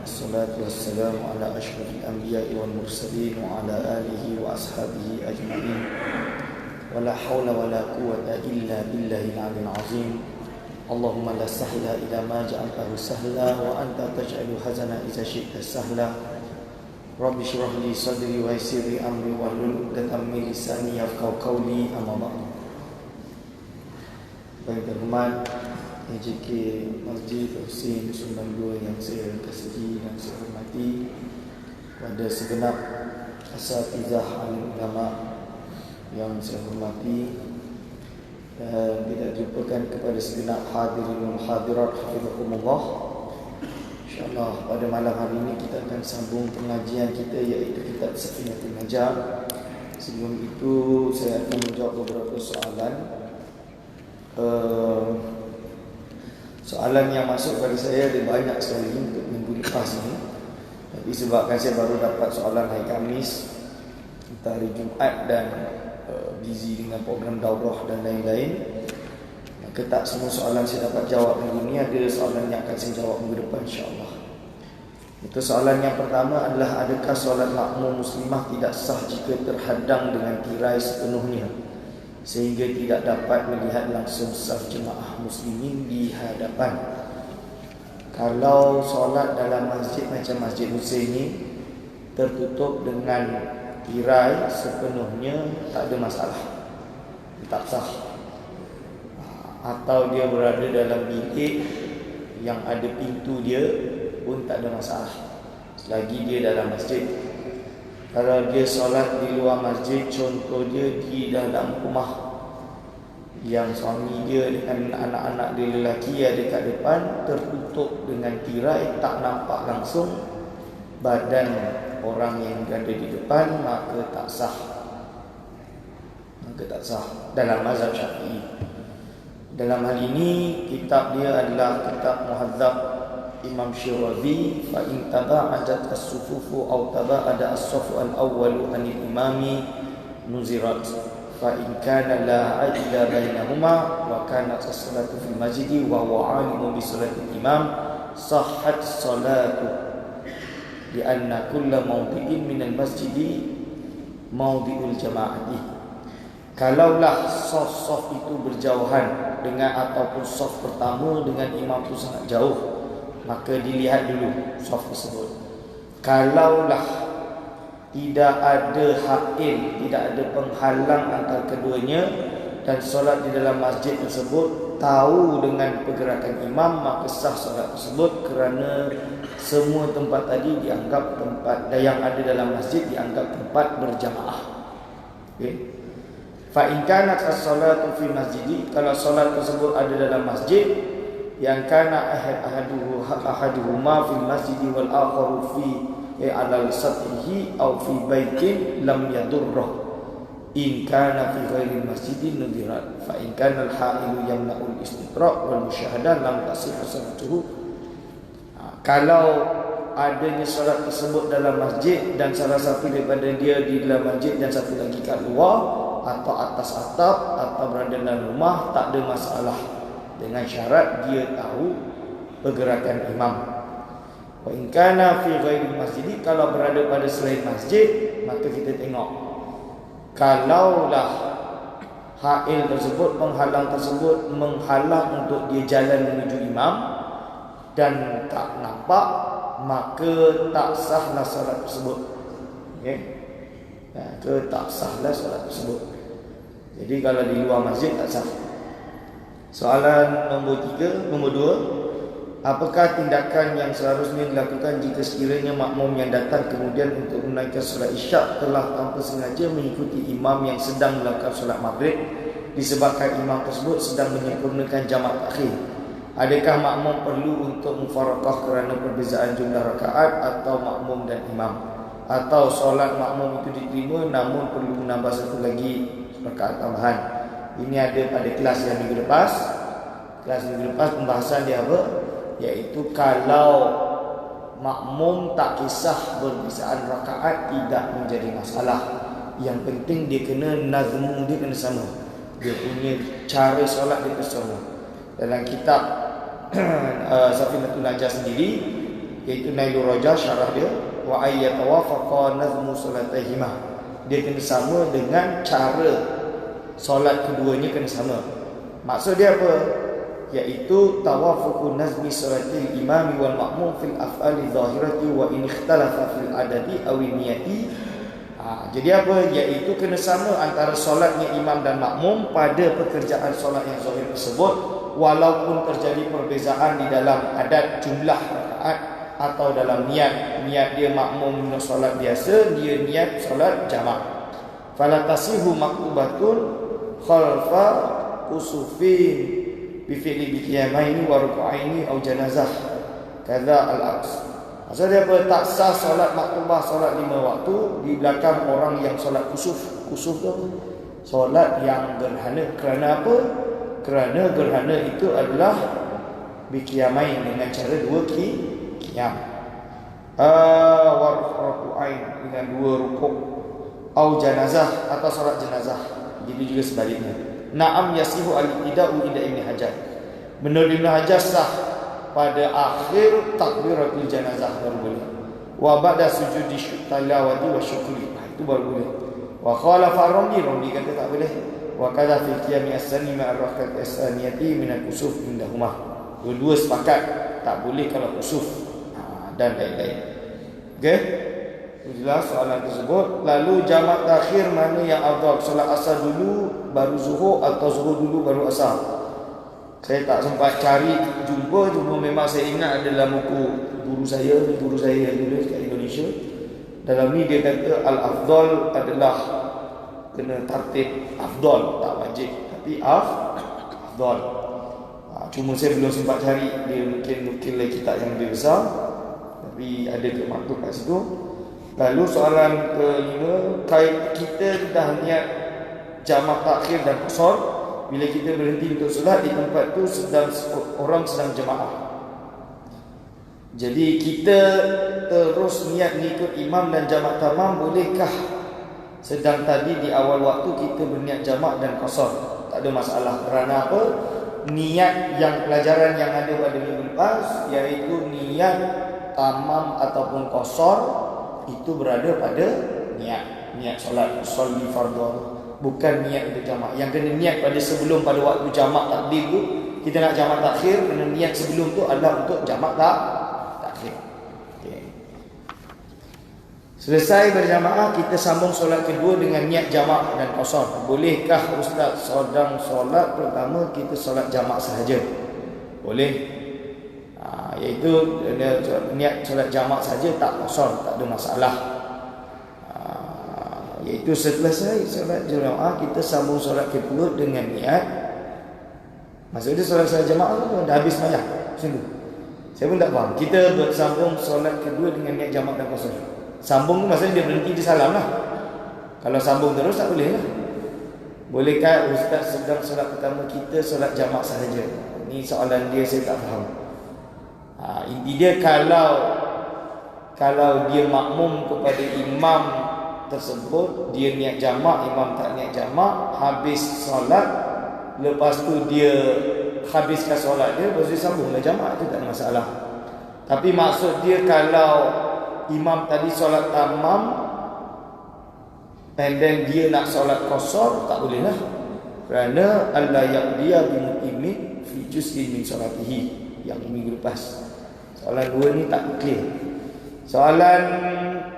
Assalatu wassalamu ala ashrafil anbiya'i wal mursalin wa ala alihi wa ashabihi ajma'in. Wa la hawla wa la quwwata illa billahil 'aliyyil 'azim. Allahumma la sahla illa ma ja'altahu sahla wa anta taj'alul hazana idza syi'ta sahla. Rabbi shrah li sadri wa yassir li amri wahlul 'uqdatam min lisani yafqahu qawli, amma ba'du. Baik, terhormat AJK Masjid Husin 92 yang saya kasihi dan saya hormati, kepada segenap asatizah alim ulama yang saya hormati, dan tidak dilupakan kepada segenap hadirin dan hadirat hafizahumullah. InsyaAllah pada malam hari ini kita akan sambung pengajian kita, iaitu kitab Safinatul Najah. Sebelum itu saya akan menjawab beberapa soalan. Soalan yang masuk pada saya ada banyak sekali untuk minggu lepas ini, tapi sebabkan saya baru dapat soalan hari Khamis, entah hari Jumaat, dan busy dengan program daurah dan lain-lain, maka tak semua soalan saya dapat jawab minggu ini. Ada soalan yang akan saya jawab minggu depan, insyaAllah. Itu soalan yang pertama adalah, adakah solat makmum muslimah tidak sah jika terhadang dengan tirai sepenuhnya sehingga tidak dapat melihat langsung saf jemaah muslimin di hadapan? Kalau solat dalam masjid macam Masjid Husin ini tertutup dengan tirai sepenuhnya, tak ada masalah, tak sah. Atau dia berada dalam bilik yang ada pintu dia pun tak ada masalah, selagi dia dalam masjid. Kalau dia solat di luar masjid, contoh dia di dalam rumah yang suami dia dengan anak-anak dia lelaki ada kat depan, tertutup dengan tirai, tak nampak langsung badan orang yang berada di depan, maka tak sah. Dalam mazhab Syafi'i. Dalam hal ini kitab dia adalah kitab Muhadzab Imam Syirazi. Fa in taba'adat as-sufufu aw taba'ada as-safu al-awwalu anil imami nuzirat. Fa in kana la ajla bainahuma wa kanat as-salatu fil masjid wa huwa 'alimun bi salatil imam sahhat salatu li anna kulla mawdi'in min al-masjid mawdi'ul jama'ati. Kalaulah saf itu berjauhan dengan, ataupun saf pertama dengan imam itu sangat jauh, maka dilihat dulu saf tersebut. Kalaulah tidak ada hail, tidak ada penghalang antara keduanya, dan solat di dalam masjid tersebut tahu dengan pergerakan imam, maka sah solat tersebut, kerana semua tempat tadi dianggap tempat yang ada dalam masjid dianggap tempat berjamaah. Okay. Fa in kanat as-salatu fi masjid, kalau solat tersebut ada dalam masjid, yang kana ahaduhuma fil masjid wal akharu fi alal satrihi aw fi baitin lam yadurrah in kana fi ghairi masjidin nadirat. Fa in kana al-ha'ilu yamna'ul istitra' wal musyahadah lam tasih salatuhu. Kalau adanya solat tersebut dalam masjid dan salah satu daripada dia di dalam masjid dan satu lagi kat luar atau atas atap atau berada dalam rumah, tak ada masalah, dengan syarat dia tahu pergerakan imam. Wa in kana fi ghairi masjid, kalau berada pada selain masjid, maka kita tengok, kalaulah hail tersebut, penghalang tersebut menghalang untuk dia jalan menuju imam dan tak nampak, maka tak sahlah solat tersebut. Okey, maka tak sahlah solat tersebut. Jadi kalau di luar masjid tak sah. Soalan nombor 2, apakah tindakan yang seharusnya dilakukan jika sekiranya makmum yang datang kemudian untuk menaikkan solat isyak telah tanpa sengaja mengikuti imam yang sedang melakukan solat maghrib, disebabkan imam tersebut sedang menyempurnakan jamak takhir? Adakah makmum perlu untuk mufarakah kerana perbezaan jumlah rakaat, atau makmum dan imam, atau solat makmum itu diterima namun perlu menambah satu lagi rakaat tambahan? Ini ada pada kelas yang minggu lepas. Kelas minggu lepas pembahasan dia apa? Iaitu kalau makmum tak kisah perbezaan rakaat, tidak menjadi masalah. Yang penting dia kena nazmu, dia kena sama, dia punya cara solat dia kena sama. Dalam kitab Safinatul Najah sendiri, iaitu Nailur Raja syarah dia, wa ayyatawafaqa nazmu salatihima. Dia kena sama dengan cara solat keduanya kena sama. Maksud dia apa? Iaitu tawafuqun nazmi salatil imami wal ma'mum fil af'ali zahirati wa in ikhtalafa fil adadi aw niyati. Jadi apa? Iaitu kena sama antara solatnya imam dan makmum pada pekerjaan solat yang zahir tersebut, walaupun terjadi perbezaan di dalam adat jumlah rakaat atau dalam niat. Niat dia makmum nak solat biasa, dia niat solat jamak. Fala tasihu maktubatun khalfa kusufin bi fi'li bi qiyamaini wa ruku'aini au janazah kadza al-aqs. Maksud dia apa? Tak sah solat maktubah, solat 5 waktu di belakang orang yang solat kusuf. Kusuf tu solat yang gerhana. Kerana apa? Kerana gerhana itu adalah biqiyamain, dengan cara 2 qiyam. Wa ruku'ain, dengan 2 rukuk. Au janazah, atau solat jenazah. Jadi juga sebaliknya. Na'am yasihu al-ibtida'u inda Ibn Hajar. Menurut Ibn Hajar sah pada akhir takbiratul janazah baru boleh. Wa ba'da sujudi tilawati wa syukri, itu baru boleh. Wa khalafa Ramli kata tak boleh. Wa kadza fi qiyami as-sani ma'a rakat as-saniyati min al-kusuf indahuma. Dua-dua sepakat tak boleh kalau kusuf dan lain-lain. Okey? Jelas soalan tersebut. Lalu jamak takhir mana yang afdal? Solat asar dulu baru zuhur atau zuhur dulu baru asar? Saya tak sempat cari jumpa, cuma memang saya ingat ada dalam buku guru saya yang tulis kat Indonesia. Dalam ni dia kata al-afdal adalah kena tertib afdal, tak wajib, tapi afdal. Cuma saya belum sempat cari, dia mungkin lagi kitab yang lebih besar, tapi ada ke maktub kat situ. Lalu soalan kelima, kita dah niat jamak takhir dan qasar. Bila kita berhenti untuk solat di tempat tu orang sedang jemaah. Jadi kita terus niat mengikut imam dan jamak tamam, bolehkah? Sedang tadi di awal waktu kita berniat jamak dan qasar, tak ada masalah. Kerana apa? Niat yang pelajaran yang ada pada minggu lepas, iaitu niat tamam ataupun qasar, itu berada pada niat solat sholli fardhu, bukan niat untuk jamak. Yang kena niat pada sebelum, pada waktu jamak takdim tu, kita nak jamak takhir, kena niat sebelum tu adalah untuk jamak takhir. Okay. Selesai berjamaah, kita sambung solat kedua dengan niat jamak dan qasar. Bolehkah ustaz sedang solat pertama kita solat jamak sahaja? Boleh. Iaitu niat solat jamak saja, tak qasar, tak ada masalah. Iaitu selesai solat jemaah, kita sambung solat kedua dengan niat. Maksudnya solat jemaah tu dah habis sembahyang. Macam tu. Saya pun tak faham. Kita bersambung solat kedua dengan niat jamak dan qasar. Sambung tu maksudnya dia berhenti, dia salam lah. Kalau sambung terus tak boleh lah. Bolehkah ustaz sedang solat pertama kita solat jamak sahaja? Ni soalan dia, saya tak faham. Inti dia kalau dia makmum kepada imam tersebut, dia niat jamak, imam tak niat jamak, habis solat, lepas tu dia habiskan solat dia, lepas dia sambunglah jamak, itu tak ada masalah. Tapi maksud dia kalau imam tadi solat tamam and then dia nak solat qasar, tak boleh lah. Kerana Allah yaqdiya bimutimin fi juz'in min salatihi, yang minggu lepas. Soalan 2 ni tak clear. Soalan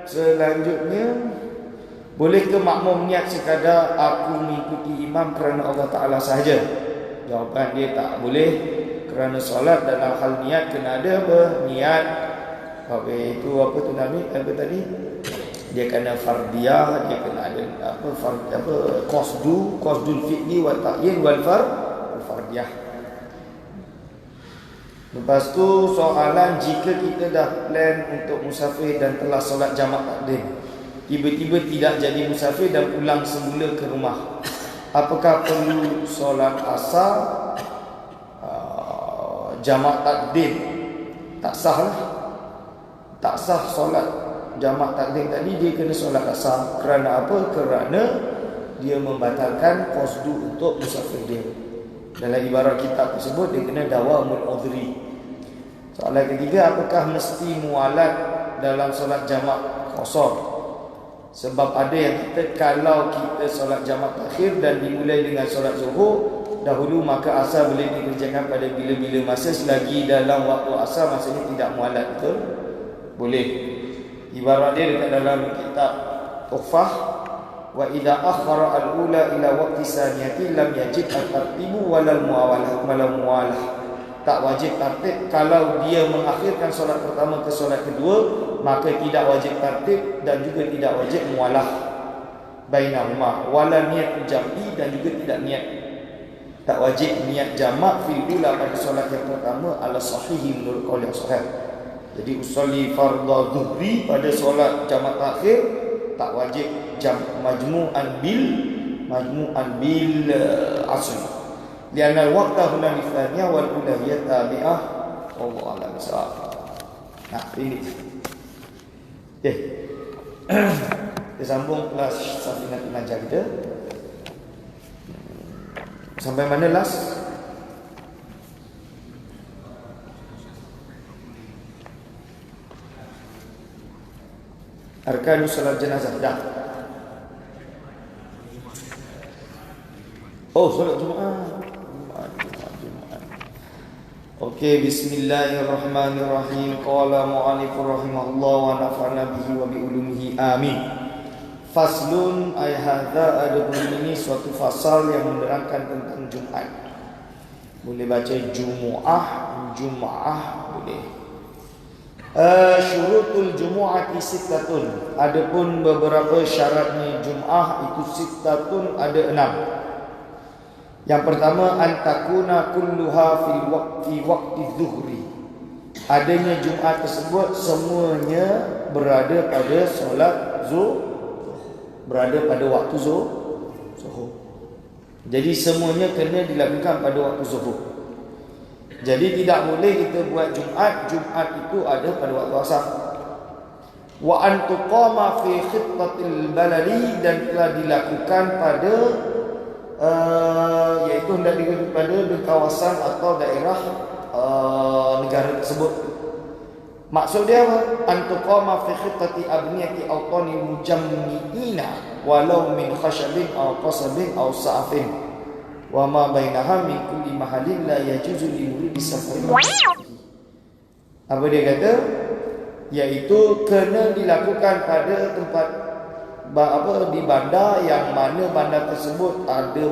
selanjutnya, boleh ke makmum niat sekadar aku mengikuti imam kerana Allah Ta'ala sahaja? Jawapan dia tak boleh. Kerana solat dalam hal niat kena ada apa? Niat. Itu apa tu namanya? Apa tadi? Dia kena fardiyah, dia kena ada qasdul fi'li wa ta'yin wal fardiyah. Lepas tu soalan, jika kita dah plan untuk musafir dan telah solat jamak takdim, tiba-tiba tidak jadi musafir dan pulang semula ke rumah, apakah perlu solat asar jamak takdim? Tak sah lah. Tak sah solat jamak takdim tadi, dia kena solat asar. Kerana apa? Kerana dia membatalkan qasdu untuk musafir dia. Dalam ibarat kitab tersebut dia kena dawamul udhri. Soalan ketiga, apakah mesti mualat dalam solat jamak qasar? Sebab ada yang kita, kalau kita solat jamak takhir dan dimulai dengan solat zuhur dahulu, maka asar boleh dikerjakan pada bila-bila masa selagi dalam waktu asar maksudnya tidak mualat. Betul? Boleh. Ibarat dia dekat dalam kitab Tuhfah, wa idza akhara al-ula ila waqti saniyati lam yajib at-tartibu walal muawalah. Tak wajib tertib kalau dia mengakhirkan solat pertama ke solat kedua, maka tidak wajib tertib dan juga tidak wajib mualah bainahuma, wala niat jam'i, dan juga tidak niat, tak wajib niat jamak fil ula pada solat yang pertama ala sahihi menurut qaul yang sahih. Jadi usolli fardhu dhuhri pada solat jamak takhir tak wajib majmu'an bil asr. Lianna al-waqta huna mithlaniyah wal ulahiyah tabi'ah. Wallahu a'lam bishawab. Nah, ini. Okey. Kita sambung kelas Safinatul Najah kita. Sampai mana last? Arkanus salat jenazah dah. Oh, solat Jumaat. Okey, bismillahirrahmanirrahim. Qala mu'allifur rahimahullah wa nafa'na bihi wa bi ulumihi. Amin. Faslun ay hadza, ada ini suatu fasal yang menerangkan tentang Jumaat. Boleh baca Jumu'ah boleh. Syurutul Jumu'ati sittatun. Adapun beberapa syaratnya Jum'ah itu sittatun, ada 6. Yang pertama, antakuna kulluha fi waqti zuhri. Adanya Jumaat tersebut semuanya berada pada solat zuhur, berada pada waktu zuhur. Jadi semuanya kena dilakukan pada waktu zuhur. Jadi tidak boleh kita buat Jumaat itu ada pada waktu asar. Wa antuqama fi khittatil baladi, dan telah dilakukan pada iaitu hendak dilakukan pada di kawasan atau daerah negara tersebut. Maksud dia apa? Antuqama fi khittati abniyati awtani mujammi'ina walau min khashabin aw qasabin aw sa'afin wa ma bainaha min kulli mahallin la yajuzu li muridi safarin. Apa dia kata? Iaitu kena dilakukan pada tempat di bandar yang mana bandar tersebut ada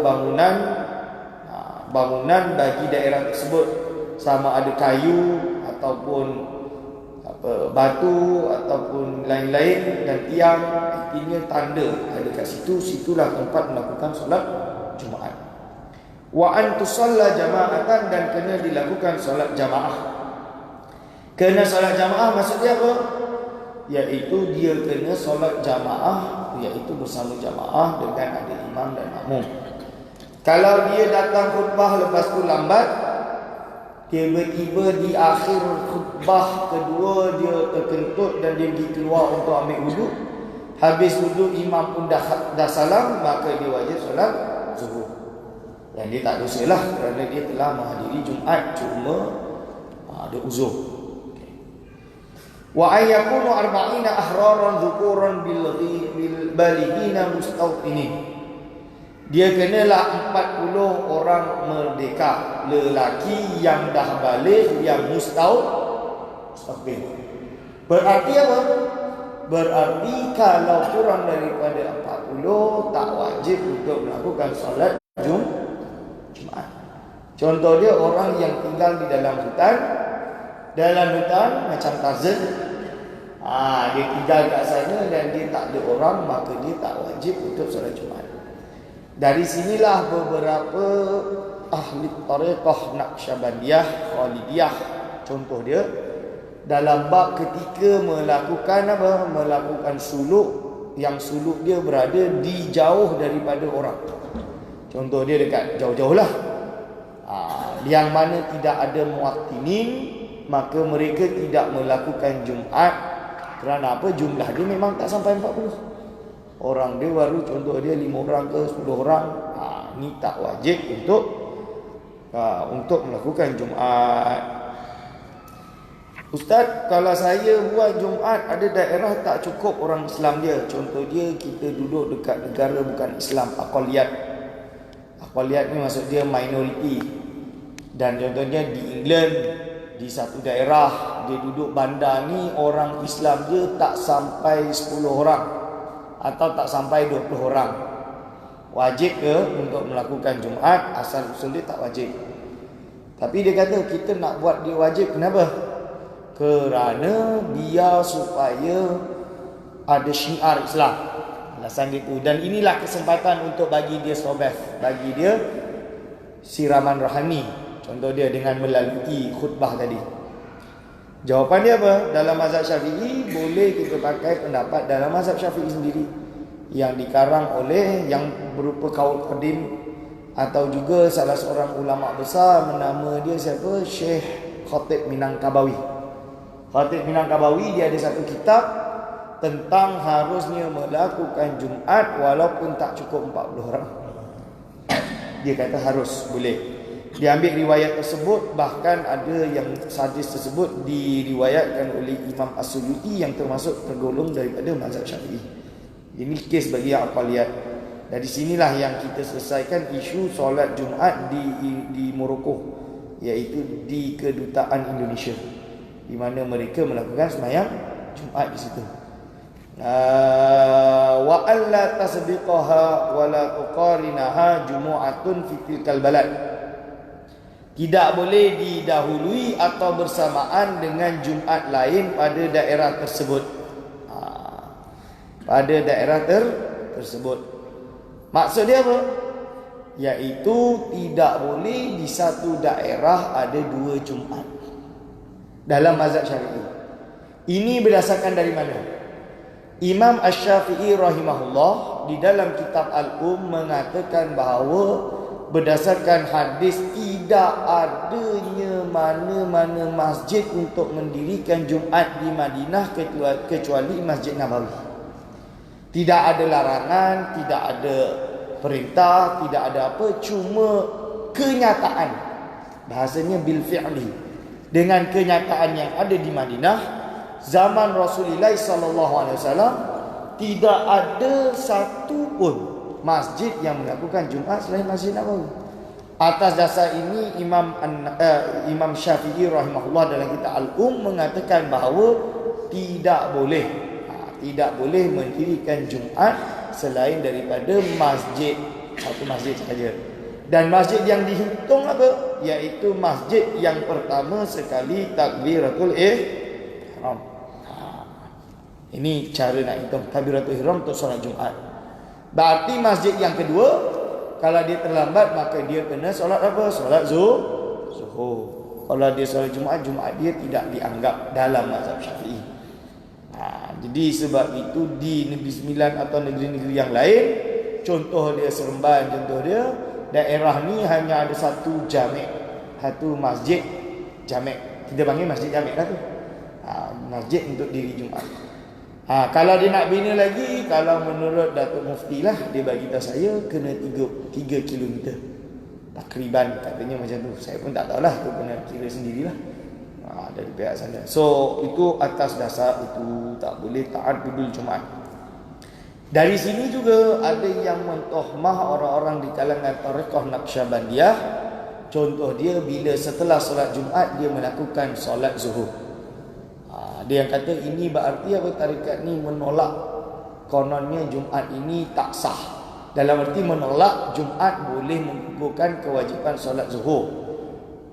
bangunan bagi daerah tersebut, sama ada kayu ataupun batu ataupun lain-lain, dan tiang, artinya tanda ada kat situ, situlah tempat melakukan solat Jumaat. Wa an tusalla jama'atan, dan kena dilakukan solat jamaah. Kena solat jamaah maksudnya apa? Iaitu dia kena solat jamaah, iaitu bersama jamaah dengan ada imam dan makmum. Kalau dia datang khutbah lepas tu lambat, tiba-tiba di akhir khutbah kedua dia terkentut dan dia pergi keluar untuk ambil wuduk, habis wuduk imam pun dah salam, maka dia wajib solat zuhur. Yang dia tak dosa lah, kerana dia telah menghadiri Jumaat, cuma ada uzur. Wa ayyakunu arba'ina ahraran dhukuran bil balighina mustawtinin. Dia kenalah 40 orang merdeka lelaki yang dah balik, yang mustawtin. Berarti apa? Berarti kalau kurang daripada 40 tak wajib untuk melakukan solat Jumaat. Contoh dia orang yang tinggal di dalam hutan macam Tarzan. Dia tinggal kat sana dan dia tak ada orang, maka dia tak wajib untuk solat Jumaat. Dari sinilah beberapa ahli tariqah Naqsyabandiyah, Khalidiyah, contoh dia dalam bab ketika melakukan suluk, yang suluk dia berada di jauh daripada orang. Contoh dia dekat jauh-jauh lah, yang mana tidak ada muwattinin, maka mereka tidak melakukan Jumaat. Kerana apa? Jumlah dia memang tak sampai 40. Orang dia baru, contoh dia 5 orang ke 10 orang. Ni tak wajib untuk melakukan Jumaat. Ustaz, kalau saya buat Jumaat ada daerah tak cukup orang Islam dia. Contoh dia, kita duduk dekat negara bukan Islam, aqaliyat. Aqaliyat ni maksud dia minority. Dan contohnya di England, di satu daerah dia duduk bandar ni, orang Islam dia tak sampai 10 orang atau tak sampai 20 orang. Wajib ke untuk melakukan Jumaat? Asal usul dia tak wajib. Tapi dia kata kita nak buat dia wajib. Kenapa? Kerana biar supaya ada syiar Islam. Alasan dia tu. Dan inilah kesempatan untuk bagi dia sobeh, bagi dia siraman rohani. Contoh dia dengan melalui khutbah tadi. Jawapan dia apa? Dalam mazhab Syafi'i boleh kita pakai pendapat dalam mazhab Syafi'i sendiri yang dikarang oleh yang berupa kaul qadim atau juga salah seorang ulama besar, nama dia siapa? Syekh Khatib Minangkabawi. Khatib Minangkabawi dia ada satu kitab tentang harusnya melakukan Jumaat walaupun tak cukup 40 orang. Dia kata harus, boleh. Dia ambil riwayat tersebut, bahkan ada yang hadis tersebut diriwayatkan oleh Imam As-Suyuti yang termasuk tergolong daripada mazhab Syafi'i. Ini kes bagi yang aqaliyat. Dari sinilah yang kita selesaikan isu solat Jumaat di Morocco, iaitu di Kedutaan Indonesia, di mana mereka melakukan sembahyang Jumaat di situ. Wa alla tasbiqaha wa la tuqarinaha jumu'atun fi tilkal balad. Tidak boleh didahului atau bersamaan dengan Jumaat lain pada daerah tersebut. Pada daerah tersebut. Maksud dia apa? Iaitu tidak boleh di satu daerah ada 2 Jumaat dalam mazhab Syafi'i. Ini berdasarkan dari mana? Imam Asy-Syafi'i rahimahullah di dalam kitab mengatakan bahawa berdasarkan hadis tidak adanya mana-mana masjid untuk mendirikan Jumaat di Madinah kecuali Masjid Nabawi. Tidak ada larangan, tidak ada perintah, tidak ada apa, cuma kenyataan. Bahasanya bil fi'li. Dengan kenyataan yang ada di Madinah zaman Rasulullah SAW, tidak ada satu pun masjid yang melakukan Jumaat selain Masjid Nabawi. Atas dasar ini Imam Syafi'i rahimahullah dalam kitab mengatakan bahawa tidak boleh mendirikan Jumaat selain daripada masjid, satu masjid sahaja. Dan masjid yang dihitung apa? Iaitu masjid yang pertama sekali takbiratul ihram. Ini cara nak hitung takbiratul ihram untuk solat Jumaat. Berarti masjid yang kedua, kalau dia terlambat maka dia kena solat apa? Solat zuhur. Kalau dia solat Jumaat dia tidak dianggap dalam mazhab Syafi'i. Jadi sebab itu di Negeri Sembilan atau negeri-negeri yang lain, contoh dia Seremban, contoh dia daerah ni hanya ada satu jamek, satu masjid jamek. Kita panggil masjid jamek lah tu. Masjid untuk diri Jumaat. Kalau dia nak bina lagi, kalau menurut Datuk Mufti lah, dia bagi tahu saya kena 3 km takriban, katanya macam tu. Saya pun tak tahulah, tu kena kira sendirilah dari pihak sana. So itu atas dasar itu tak boleh ta'addudul Jumaat. Dari sini juga ada yang mentohmah orang-orang di kalangan Tariqah Naqsyabandiyah. Contoh dia, bila setelah solat Jumaat dia melakukan solat zuhur. Dia yang kata ini berarti apa? Tarikat ni menolak kononnya Jumaat ini tak sah. Dalam arti menolak Jumaat boleh menggugurkan kewajipan solat zuhur.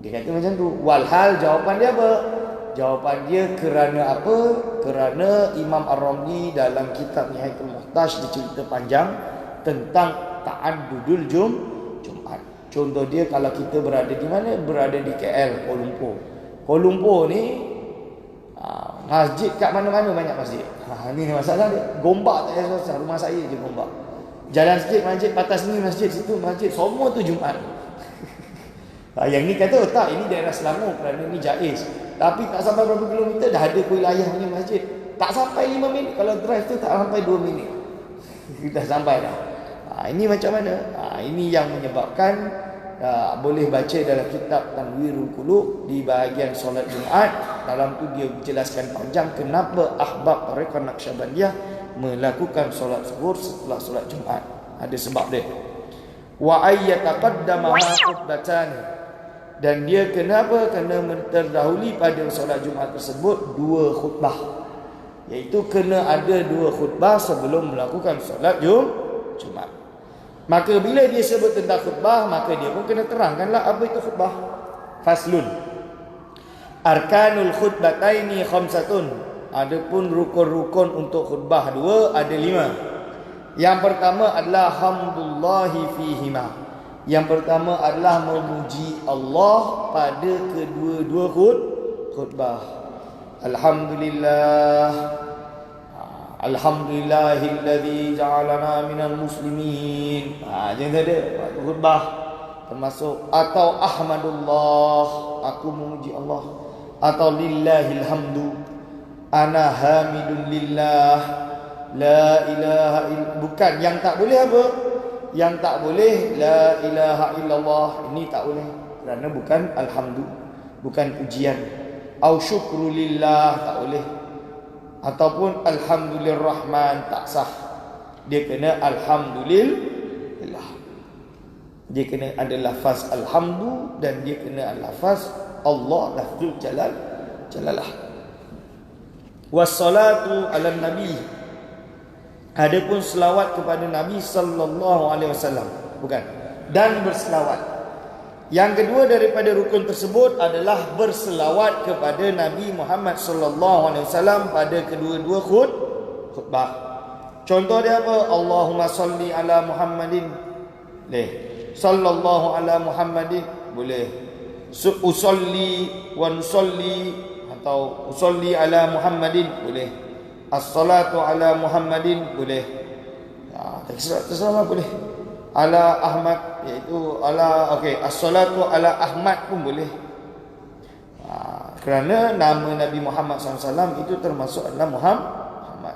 Dia kata macam tu. Walhal jawapan dia apa? Jawapan dia kerana apa? Kerana Imam Ar-Ramli dalam kitab Nihayatul Muhtaj dia cerita panjang tentang ta'addudul Jumaat. Contoh dia, kalau kita berada di mana? Berada di KL, Kuala Lumpur. Kuala Lumpur ni masjid kat mana-mana banyak masjid. Ini masalah dia. Gombak tak ada susah. Rumah saya je Gombak. Jalan sikit masjid, patah sini masjid, situ masjid. Semua tu Jumaat. Yang ni kata tak, ini daerah Selangor kerana ni jaiz. Tapi tak sampai berapa kilometer dah ada wilayah punya masjid. Tak sampai 5 minit. Kalau drive tu tak sampai 2 minit. Dah sampai dah. Ini macam mana? Ini yang menyebabkan boleh baca dalam kitab Tanwirul Qulub di bahagian solat Jumaat. Dalam tu dia jelaskan panjang kenapa ahbab tarekat Naqsyabandiyah melakukan solat zuhur setelah solat Jumaat. Ada sebab dia. Wa ayyataqaddama khutbatan, dan dia kenapa kena terdahuli pada solat Jumaat tersebut 2 khutbah, iaitu kena ada 2 khutbah sebelum melakukan solat Jumaat. Maka bila dia sebut tentang khutbah, maka dia pun kena terangkanlah apa itu khutbah. Faslun, arkanul khutbataini khamsatun, adapun rukun-rukun untuk khutbah 2 ada 5. Yang pertama adalah hamdulillahi fihima. Yang pertama adalah memuji Allah pada kedua-dua khutbah. Alhamdulillah, alhamdulillahilladzi ja'alana minal muslimin. Jangan ada waktu khutbah termasuk, atau ahmadullah, aku memuji Allah, atau lillahil hamdu, ana hamidun lillah, la ilaha illallah. Bukan, yang tak boleh apa? Yang tak boleh la ilaha illallah, ini tak boleh kerana bukan alhamdu, bukan pujian. Au syukru lillah, tak boleh. Ataupun alhamdulillahirrahman, tak sah. Dia kena alhamdulillah. Dia kena ada lafaz alhamdu, dan dia kena lafaz Allah, lafzul jalalah. Wassalatu ala nabi, adapun selawat kepada Nabi sallallahu alaihi wasallam, bukan, dan berselawat. Yang kedua daripada rukun tersebut adalah berselawat kepada Nabi Muhammad sallallahu alaihi wasallam pada kedua-dua khutbah. Contoh dia apa? Allahumma salli ala Muhammadin, boleh. Sallallahu ala Muhammadin, boleh. Usolli wa nusolli, atau usolli ala Muhammadin, boleh. As-salatu ala Muhammadin, boleh. Terserah boleh. Ala Ahmad, iaitu ala, okey, as-salatu ala Ahmad pun boleh. Kerana nama Nabi Muhammad SAW itu termasuk adalah Muhammad.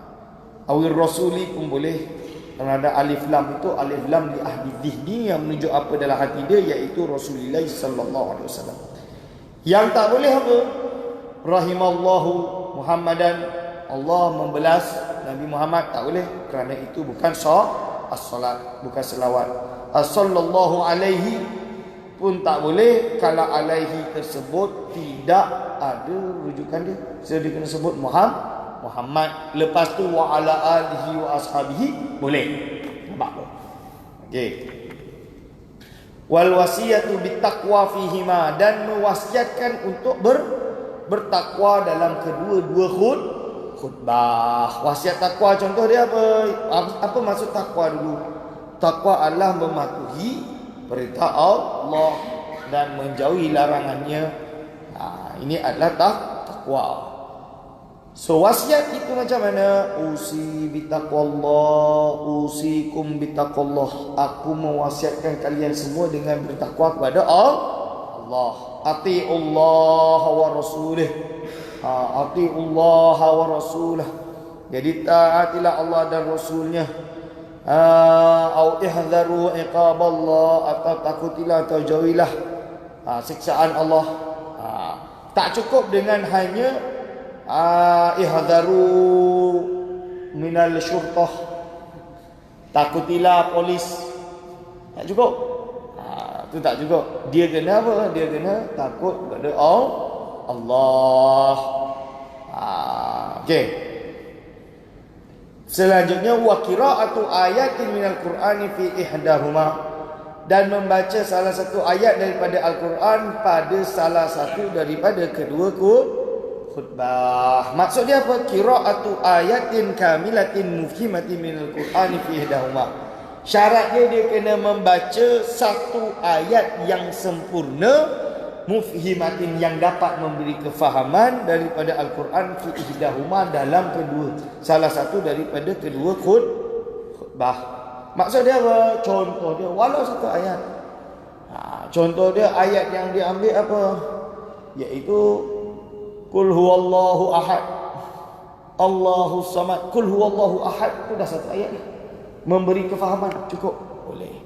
Awil Rasuli pun boleh. Kerana ada alif lam, itu alif lam li ahdi dhihni, yang menunjuk apa dalam hati dia, iaitu Rasulullah sallallahu alaihi wasallam. Yang tak boleh apa? Rahimallahu Muhammadan, Allah membelas Nabi Muhammad, tak boleh, kerana itu bukan as-salat, bukan selawat. As-sallallahu alaihi pun tak boleh kalau alaihi tersebut tidak ada rujukan dia. So dia kena sebut Muhammad. Lepas tu wa ala alihi wa ashabihi, boleh. Nampak tak? Okey. Wal wasiyatu bittaqwa fihima, dan mewasiatkan untuk bertakwa dalam kedua-dua khutbah. Wasiat takwa, contoh dia apa? Apa maksud takwa dulu? Takwa adalah mematuhi perintah Allah dan menjauhi larangannya. Ini adalah takwa. So wasiat itu macam mana? Usi bitaqwallah, usikum bitaqwallah. Aku mewasiatkan kalian semua dengan bertakwa kepada Allah. Atiullah wa rasulih. Atiullah wa rasulah. Jadi taatilah Allah dan Rasulnya. Au ihdharu iqaballah, atau takutilah atau jauhilah siksaan Allah. Tak cukup dengan hanya ihdharu minal syurtah, takutilah polis. Tak cukup. Itu tak cukup. Dia kena apa? Dia kena takut kepada Allah. Okey. Selanjutnya wa qira'atu ayatin minal Qur'ani fi ihdahuma, dan membaca salah satu ayat daripada Al-Quran pada salah satu daripada kedua khutbah. Maksud dia apa? Qira'atu ayatin kamilatin mufhimatin minal Qur'ani fi ihdahuma. Syaratnya dia kena membaca satu ayat yang sempurna, mufhimatin, yang dapat memberi kefahaman daripada Al-Quran fi ihdahuma, dalam salah satu daripada kedua khutbah. Maksud dia apa? Contoh dia walau satu ayat. Contoh dia ayat yang dia ambil apa? Iaitu Qul huwallahu ahad, Allahu samad. Qul huwallahu ahad, itu dah satu ayat ni. Memberi kefahaman, cukup, boleh.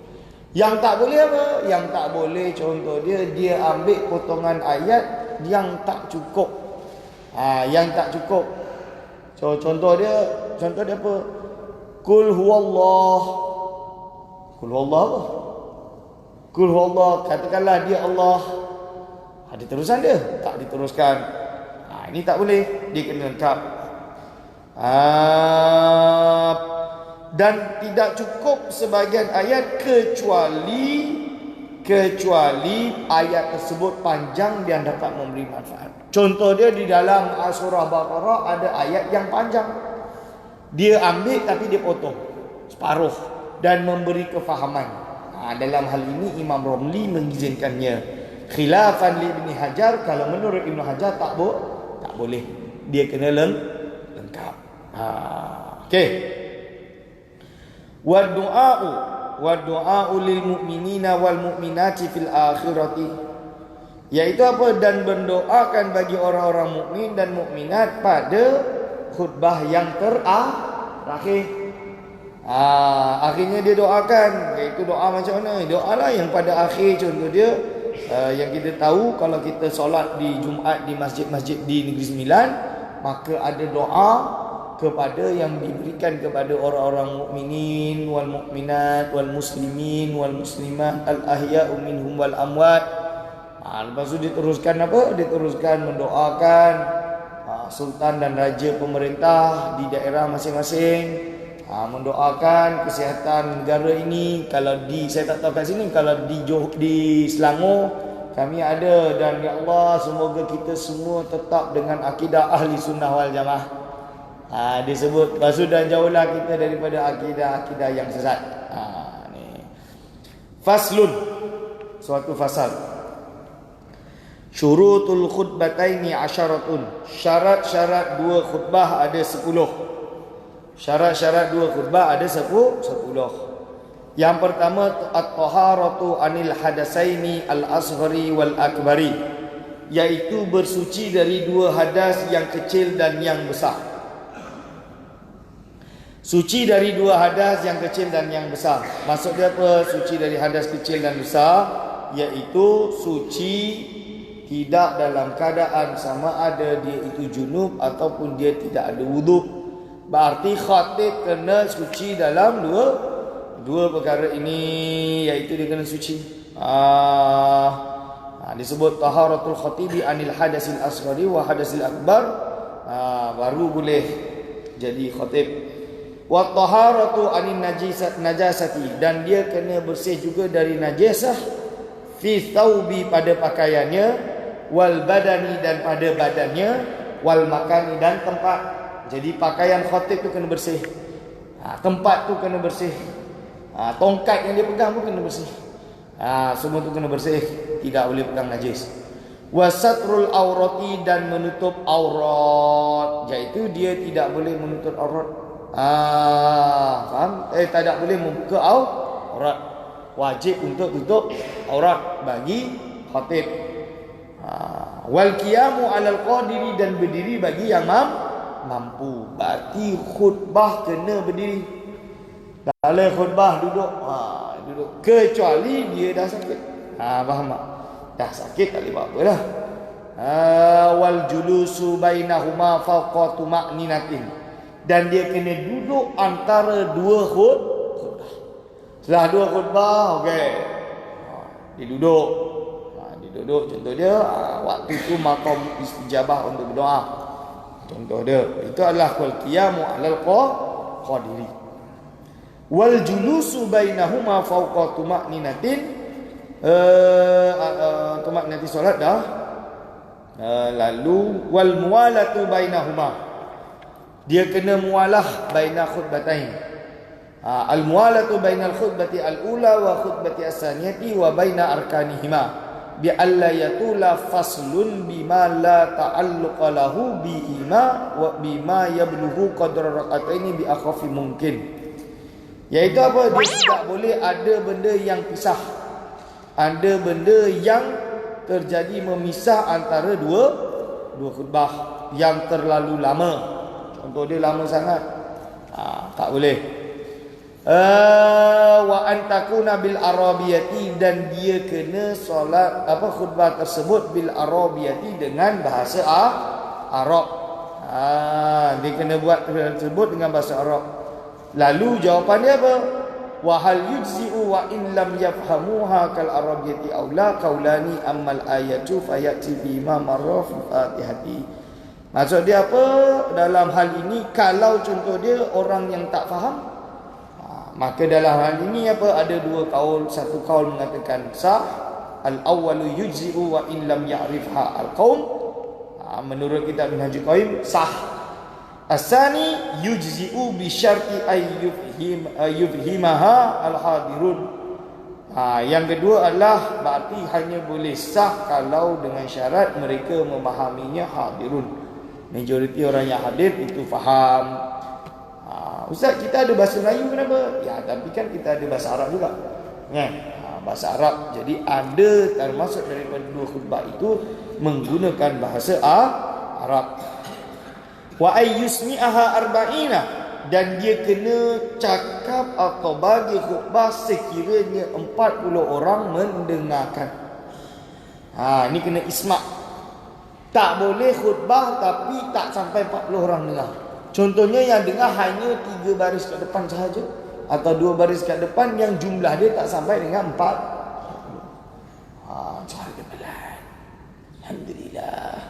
Yang tak boleh apa? Yang tak boleh contoh dia ambil potongan ayat yang tak cukup. Yang tak cukup. Contoh dia apa? Qul huwallah. Qul huwallah apa? Qul huwallah, katakanlah dia Allah. Ada terusan dia? Tak diteruskan. Ini tak boleh, dia kena lengkap. Dan tidak cukup sebahagian ayat kecuali ayat tersebut panjang dan dapat memberi manfaat. Contoh dia di dalam surah Baqarah ada ayat yang panjang. Dia ambil tapi dia potong separuh dan memberi kefahaman. Dalam hal ini Imam Romli mengizinkannya. Khilafan li Ibn Hajar, kalau menurut Ibn Hajar tak boleh. Dia kena lengkap. Okey. Wa du'a'u lil mu'minina wal mu'minati fil akhirati, yaitu apa? Dan berdoakan bagi orang-orang mukmin dan mukminat pada khutbah yang terakhir. Akhirnya dia doakan, iaitu doa macam mana? Doalah yang pada akhir. Contoh dia yang kita tahu, kalau kita solat di Jumaat di masjid-masjid di Negeri Sembilan, maka ada doa kepada yang diberikan kepada orang-orang mukminin wal mukminat wal muslimin wal muslimat al ahya'u minhum wal amwat. Lepas tu diteruskan apa? Diteruskan mendoakan sultan dan raja pemerintah di daerah masing-masing, mendoakan kesihatan negara ini. Kalau saya tak tahu kat sini, kalau di Selangor kami ada, dan ya Allah semoga kita semua tetap dengan akidah ahli sunnah wal jamaah. Disebut. Lepas tu, dan jauhlah kita daripada akidah yang sesat. Ni faslun, suatu fasal. Syurutul khutbataini asyaratun, syarat-syarat dua khutbah ada 10. Syarat-syarat dua khutbah ada 10. Yang pertama, at-taharatu anil hadasaini al-asghari wal akbari, yaitu bersuci dari dua hadas yang kecil dan yang besar. Suci dari dua hadas yang kecil dan yang besar. Maksud dia apa? Suci dari hadas kecil dan besar, iaitu suci tidak dalam keadaan sama ada dia itu junub ataupun dia tidak ada wuduk. Berarti khatib kena suci dalam dua perkara ini, iaitu dia kena suci. Disebut taharatul khatibi anil hadasil asghari wa hadasil akbar. Baru boleh jadi khatib. Wa taharatu anin najasati, dan dia kena bersih juga dari najasah fi thawbi, pada pakaiannya, wal badani, dan pada badannya, wal makani, dan tempat. Jadi pakaian khatib tu kena bersih, tempat tu kena bersih, tongkat yang dia pegang pun kena bersih. Semua tu kena bersih, tidak boleh pegang najis. Wasatrul aurati, dan menutup aurat, iaitu dia tidak boleh menutup aurat. Faham? Tidak boleh membuka aurat. Wajib untuk tutup aurat bagi khatib. Wal qiyamu alal qadiri, dan berdiri bagi yang mampu. Berarti khutbah kena berdiri. Kalau khutbah duduk, duduk, kecuali dia dah sakit. Faham tak? Dah sakit tak boleh buat apalah. Wal julusu bainahuma fawqa tuma'ninatin, dan dia kena duduk antara dua khutbah. Setelah dua khutbah, okey, dia duduk. Dia duduk, contoh dia waktu itu maqam istijabah untuk berdoa. Contoh dia itu adalah qul qiyamu 'alal qadiri. Wal julusu bainahuma fawqa tuma'ninatin, tuma'ninati solat dah. Lalu wal muwalatu bainahuma, dia kena mualah baina khutbatain. Al-mualatu bainal khutbati al-ula wa khutbati as-saniyati wa baina arkanihima, bi alla yatula faslun bima la ta'alluqa lahu bima wa bima yablughu qadra rak'ataini bi akhafi mungkin. Iaitu apa? Dia tidak boleh ada benda yang pisah, ada benda yang terjadi memisah antara dua khutbah yang terlalu lama. Contoh dia lama sangat, tak boleh. Wa antakuna bil arabiyati, dan dia kena solat khutbah tersebut bil arabiyati dengan bahasa Arab. Dia kena buat tersebut dengan bahasa Arab. Lalu jawapan dia apa? Wa hal yujzi'u wa in lam yafhamuha kal arabiyati aw la qaulani ammal ayatu fayati bima marra fi fatihati. Maksud dia apa? Dalam hal ini, kalau contoh dia orang yang tak faham, maka dalam hal ini apa? Ada dua kaul. Satu kaul mengatakan sah, al-awwalu yujzi'u wa in lam ya'rifha al-qaum. Menurut kitab Minhajul Qayyim sah. Asani yujzi'u bi syarti yufhimaha al-hadirun. Yang kedua adalah berarti hanya boleh sah kalau dengan syarat mereka memahaminya hadirun. Majoriti orang yang hadir itu faham. Ustaz, kita ada bahasa Melayu kenapa? Ya, tapi kan kita ada bahasa Arab juga. Kan? Bahasa Arab. Jadi ada termasuk daripada dua khutbah itu menggunakan bahasa Arab. Wa ayyusmi'aha arba'ina, dan dia kena cakap atau bagi khutbah sekiranya 40 orang mendengarkan. Ini kena isma'. Tak boleh khutbah tapi tak sampai 40 orang dengar. Contohnya yang dengar hanya 3 baris kat depan sahaja, atau 2 baris kat depan yang jumlah dia tak sampai dengan 4. Cari kebelan. Alhamdulillah.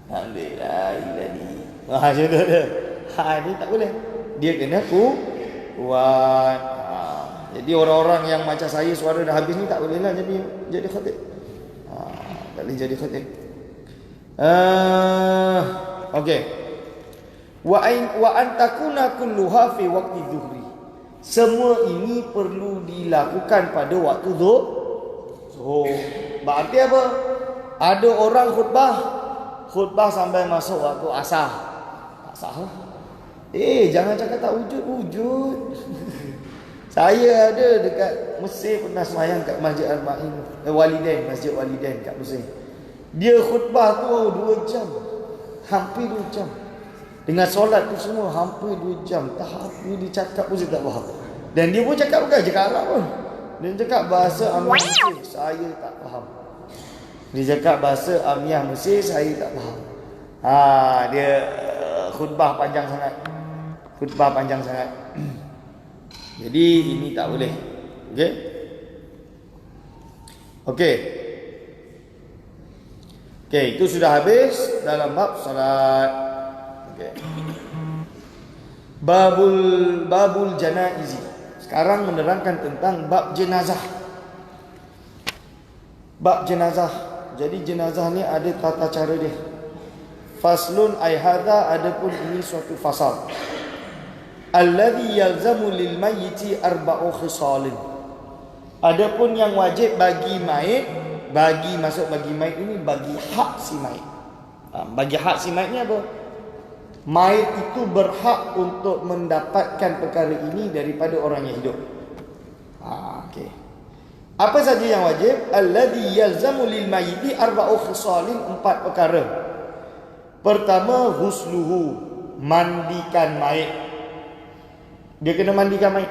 Alhamdulillah ilani. Macam tu dia. Ini tak boleh. Dia kena kuat. Jadi orang-orang yang macam saya suara dah habis ni tak bolehlah jadi khatib. Tak boleh jadi khatib. Okey. Wa antakuna kulluha fi waqti dhuhri. Semua ini perlu dilakukan pada waktu zuhur. Berarti apa? Ada orang khutbah sampai masuk waktu asar. Tak sah lah. Jangan cakap tak wujud. Saya ada dekat Mesir pernah sembahyang kat Masjid Al-Ma'in, Masjid Walidain kat Mesir. Dia khutbah tu 2 jam. Hampir 2 jam. Dengan solat tu semua hampir 2 jam. Tak apa dia cakap pun saya tak faham. Dan dia pun cakap bukan cakap Arab pun. Dia cakap bahasa Amiah Mesir, saya tak faham. Dia cakap bahasa Amiah Mesir, saya tak faham. Dia khutbah panjang sangat. Jadi ini tak boleh. Okey, itu sudah habis dalam bab salat. Babul janaizi. Sekarang menerangkan tentang bab jenazah. Bab jenazah. Jadi jenazah ni ada tata cara dia. Faslun ay hadha, adapun ini suatu fasal. Alladhi yalzamu lil mayyiti arba'u khisalin. Adapun yang wajib bagi mayit, bagi mayit ini bagi hak si mayit. Bagi hak si mayit ni apa? Mayit itu berhak untuk mendapatkan perkara ini daripada orang yang hidup. Okey. Apa saja yang wajib? Alladhi yalzamu lil mayyiti arba'u khisalin, 4 perkara. Pertama, husluhu, mandikan mayit. Dia kena mandikan mayit.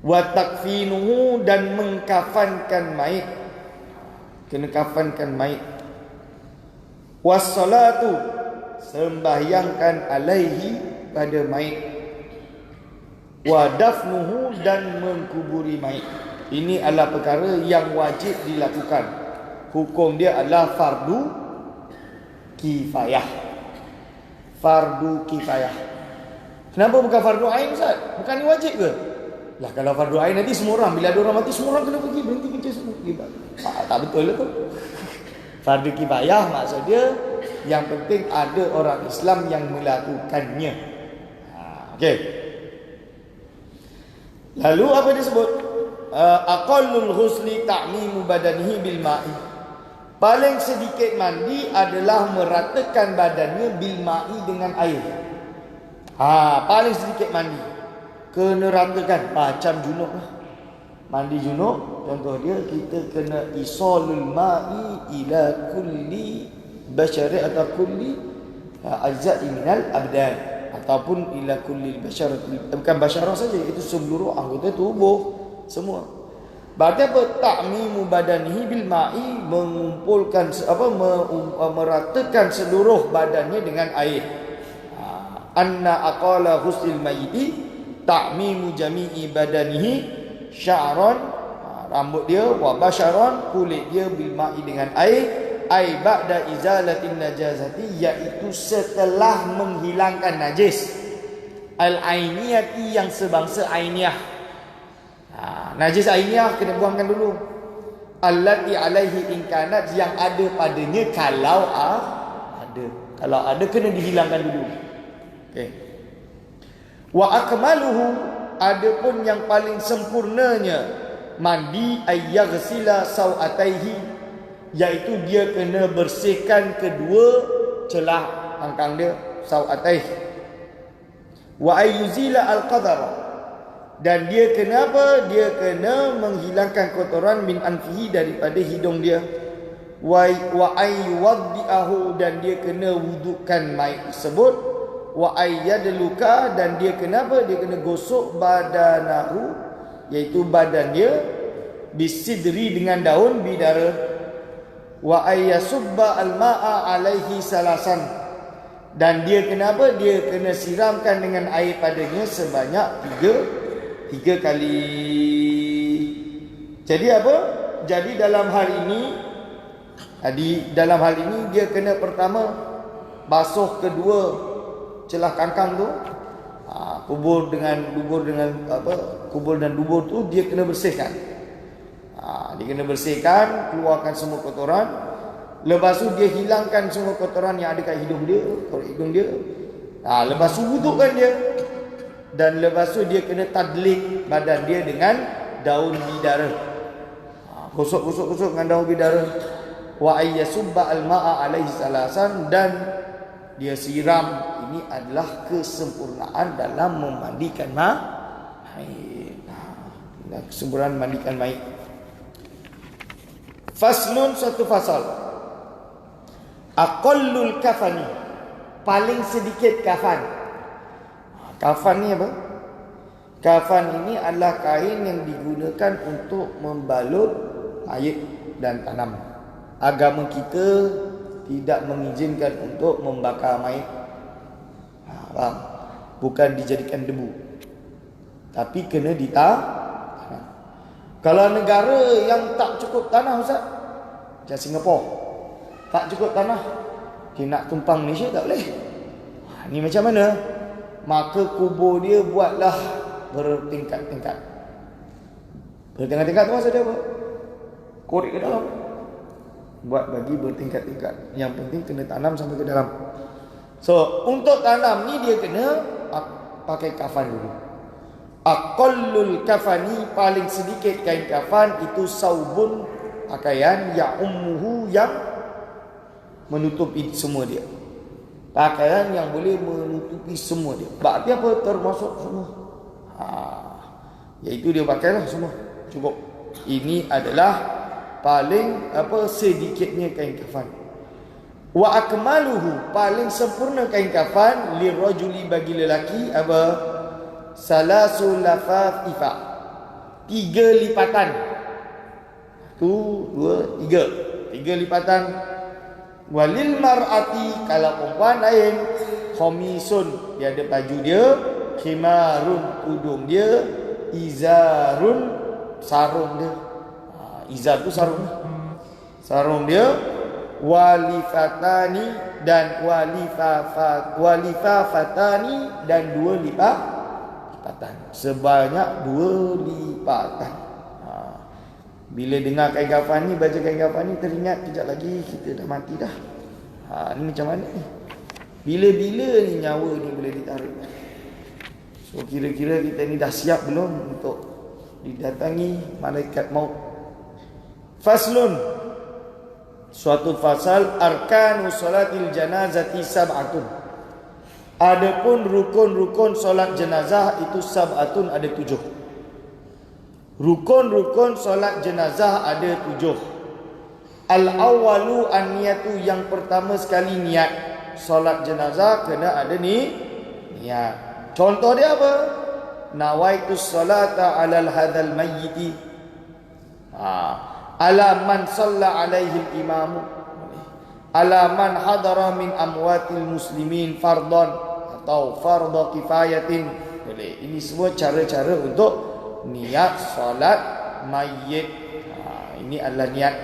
Wa takfinuhu, dan mengkafankan mayit. Kena kafankan mayit. Wassalatu, sembahyangkan alaihi pada mayit. Wa dafnuhu, dan mengkuburi mayit. Ini adalah perkara yang wajib dilakukan. Hukum dia adalah fardu kifayah. Fardu kifayah. Kenapa bukan fardu ain, Ustaz? Bukan ni wajib ke? Lah kalau fardu ain nanti semua orang, bila ada orang mati semua orang kena pergi berhenti kerja semua. Tak betul lah tu. Fardu kifayah maksud dia yang penting ada orang Islam yang melakukannya. Okey. Lalu apa disebut? Aqallul ghusli ta'mimu badanihi bil ma'i. Paling sedikit mandi adalah meratakan badannya bil ma'i, dengan air. Paling sedikit mandi kena ratakan, macam junub lah. Mandi junub, contoh dia kita kena isalul ma'i ila kulli basyari atau kulli ajza'i minal abdan. ataupun ila kulli basyaratin, bukan basyarah saja, itu seluruh anggota tubuh semua. Berarti apa? Ta'mimu badanihi bil ma'i, mengumpulkan meratakan seluruh badannya dengan air. Anna aqala husnil mayyiti ta'mimu jami'i badanihi sya'ran, rambut dia, wa basyaran, kulit dia, bil ma'i dengan air, ai ba'da izalatin najazati, iaitu setelah menghilangkan najis, al ainiyati, yang sebangsa ainiyah. Najis ainiyah kena buangkan dulu, allati alaihi inkanat, yang ada padanya kalau ada kena dihilangkan dulu. Okey. Wa akmaluhu, adapun yang paling sempurnanya mandi, ayyaghsila sawataihi, iaitu dia kena bersihkan kedua celah angkang dia, sawataihi. Wa ayyuzila al-qadara, dan dia kena apa? Dia kena menghilangkan kotoran min anfihi, daripada hidung dia. Wa ayyuwaddi'ahu, dan dia kena wudukkan mayit tersebut. Wa ayyadluka, dan dia kena apa? Dia kena gosok badanahu, iaitu badan dia, bisidri, dengan daun bidara. Wa ayyasubba al-ma'a alaihi salasan, dan dia kena apa? Dia kena siramkan dengan air padanya sebanyak tiga kali. Jadi apa? Jadi dalam hal ini dia kena pertama basuh kedua celah kangkang tu. Kubur dan dubur tu dia kena bersihkan. Dia kena bersihkan, keluarkan semua kotoran. Lepas tu dia hilangkan semua kotoran yang ada kat hidung dia, lepas tu wudukkan dia. Dan lepas tu dia kena tadlik badan dia dengan daun bidara. Gosok dengan daun bidara. Wa ayyasubba al-ma'a alaihi salasan, dan dia siram. Ini adalah kesempurnaan dalam memandikan mayit. Kesempurnaan memandikan mayit. Faslun, suatu fasal. Aqallul kafani, paling sedikit kafan. Kafan ni apa? Kafan ini adalah kain yang digunakan untuk membalut mayit dan tanam. Agama kita tidak mengizinkan untuk membakar mayit. Faham? Bukan dijadikan debu, tapi kena ditanam. Kalau negara yang tak cukup tanah, Ustaz, macam Singapura, tak cukup tanah, dia nak tumpang Malaysia tak boleh. Ni macam mana? Maka kubur dia buatlah bertingkat-tingkat. Bertingkat-tingkat tu maksud dia apa? Korek ke dalam. Buat bagi bertingkat-tingkat. Yang penting kena tanam sampai ke dalam. So, untuk tanam ni dia kena pakai kafan dulu. Aqallul kafani, paling sedikit kain kafan itu saubun, pakaian, ya ummuhu, yang menutupi semua dia. Pakaian yang boleh menutupi semua dia. Berarti apa? Termasuk semua. Iaitu dia pakailah semua. Cukup. Ini adalah paling sedikitnya kain kafan. Wa akmaluhu, paling sempurna kain kafan, lirajuli, bagi lelaki, apa? Salasul lafafifa, 3 lipatan. 1, 2, 3 lipatan. Walil mar'ati, kalau perempuan lain, khamisun, dia ada baju dia, khimarun, tudung dia, izarun, sarung dia. Izar tu sarung dia, walifatani, dan walifafatani, dan 2 lipatan, sebanyak 2 lipatan. Bila dengar kain kafan ni, baca kain kafan ni, teringat kejap lagi kita dah mati dah. Ni macam mana ni? Bila-bila ni nyawa ni boleh ditarik? So kira-kira kita ni dah siap belum untuk didatangi malaikat maut? Faslun, suatu fasal. Arkanu salatil janazati sab'atun, adapun rukun-rukun solat jenazah itu sab'atun, ada 7. Rukun-rukun solat jenazah ada 7. Al-awwalu an-niyatu, yang pertama sekali niat. Solat jenazah kena ada ni niat. Contoh dia apa? Nawaitus salata alal hadzal mayyiti. Ala man shalla alaihi al-imam. Ala man hadara min amwatil muslimin fardhan atau fardhu kifayatin. Boleh. Ini semua cara-cara untuk niat solat mayit. Ini adalah niat.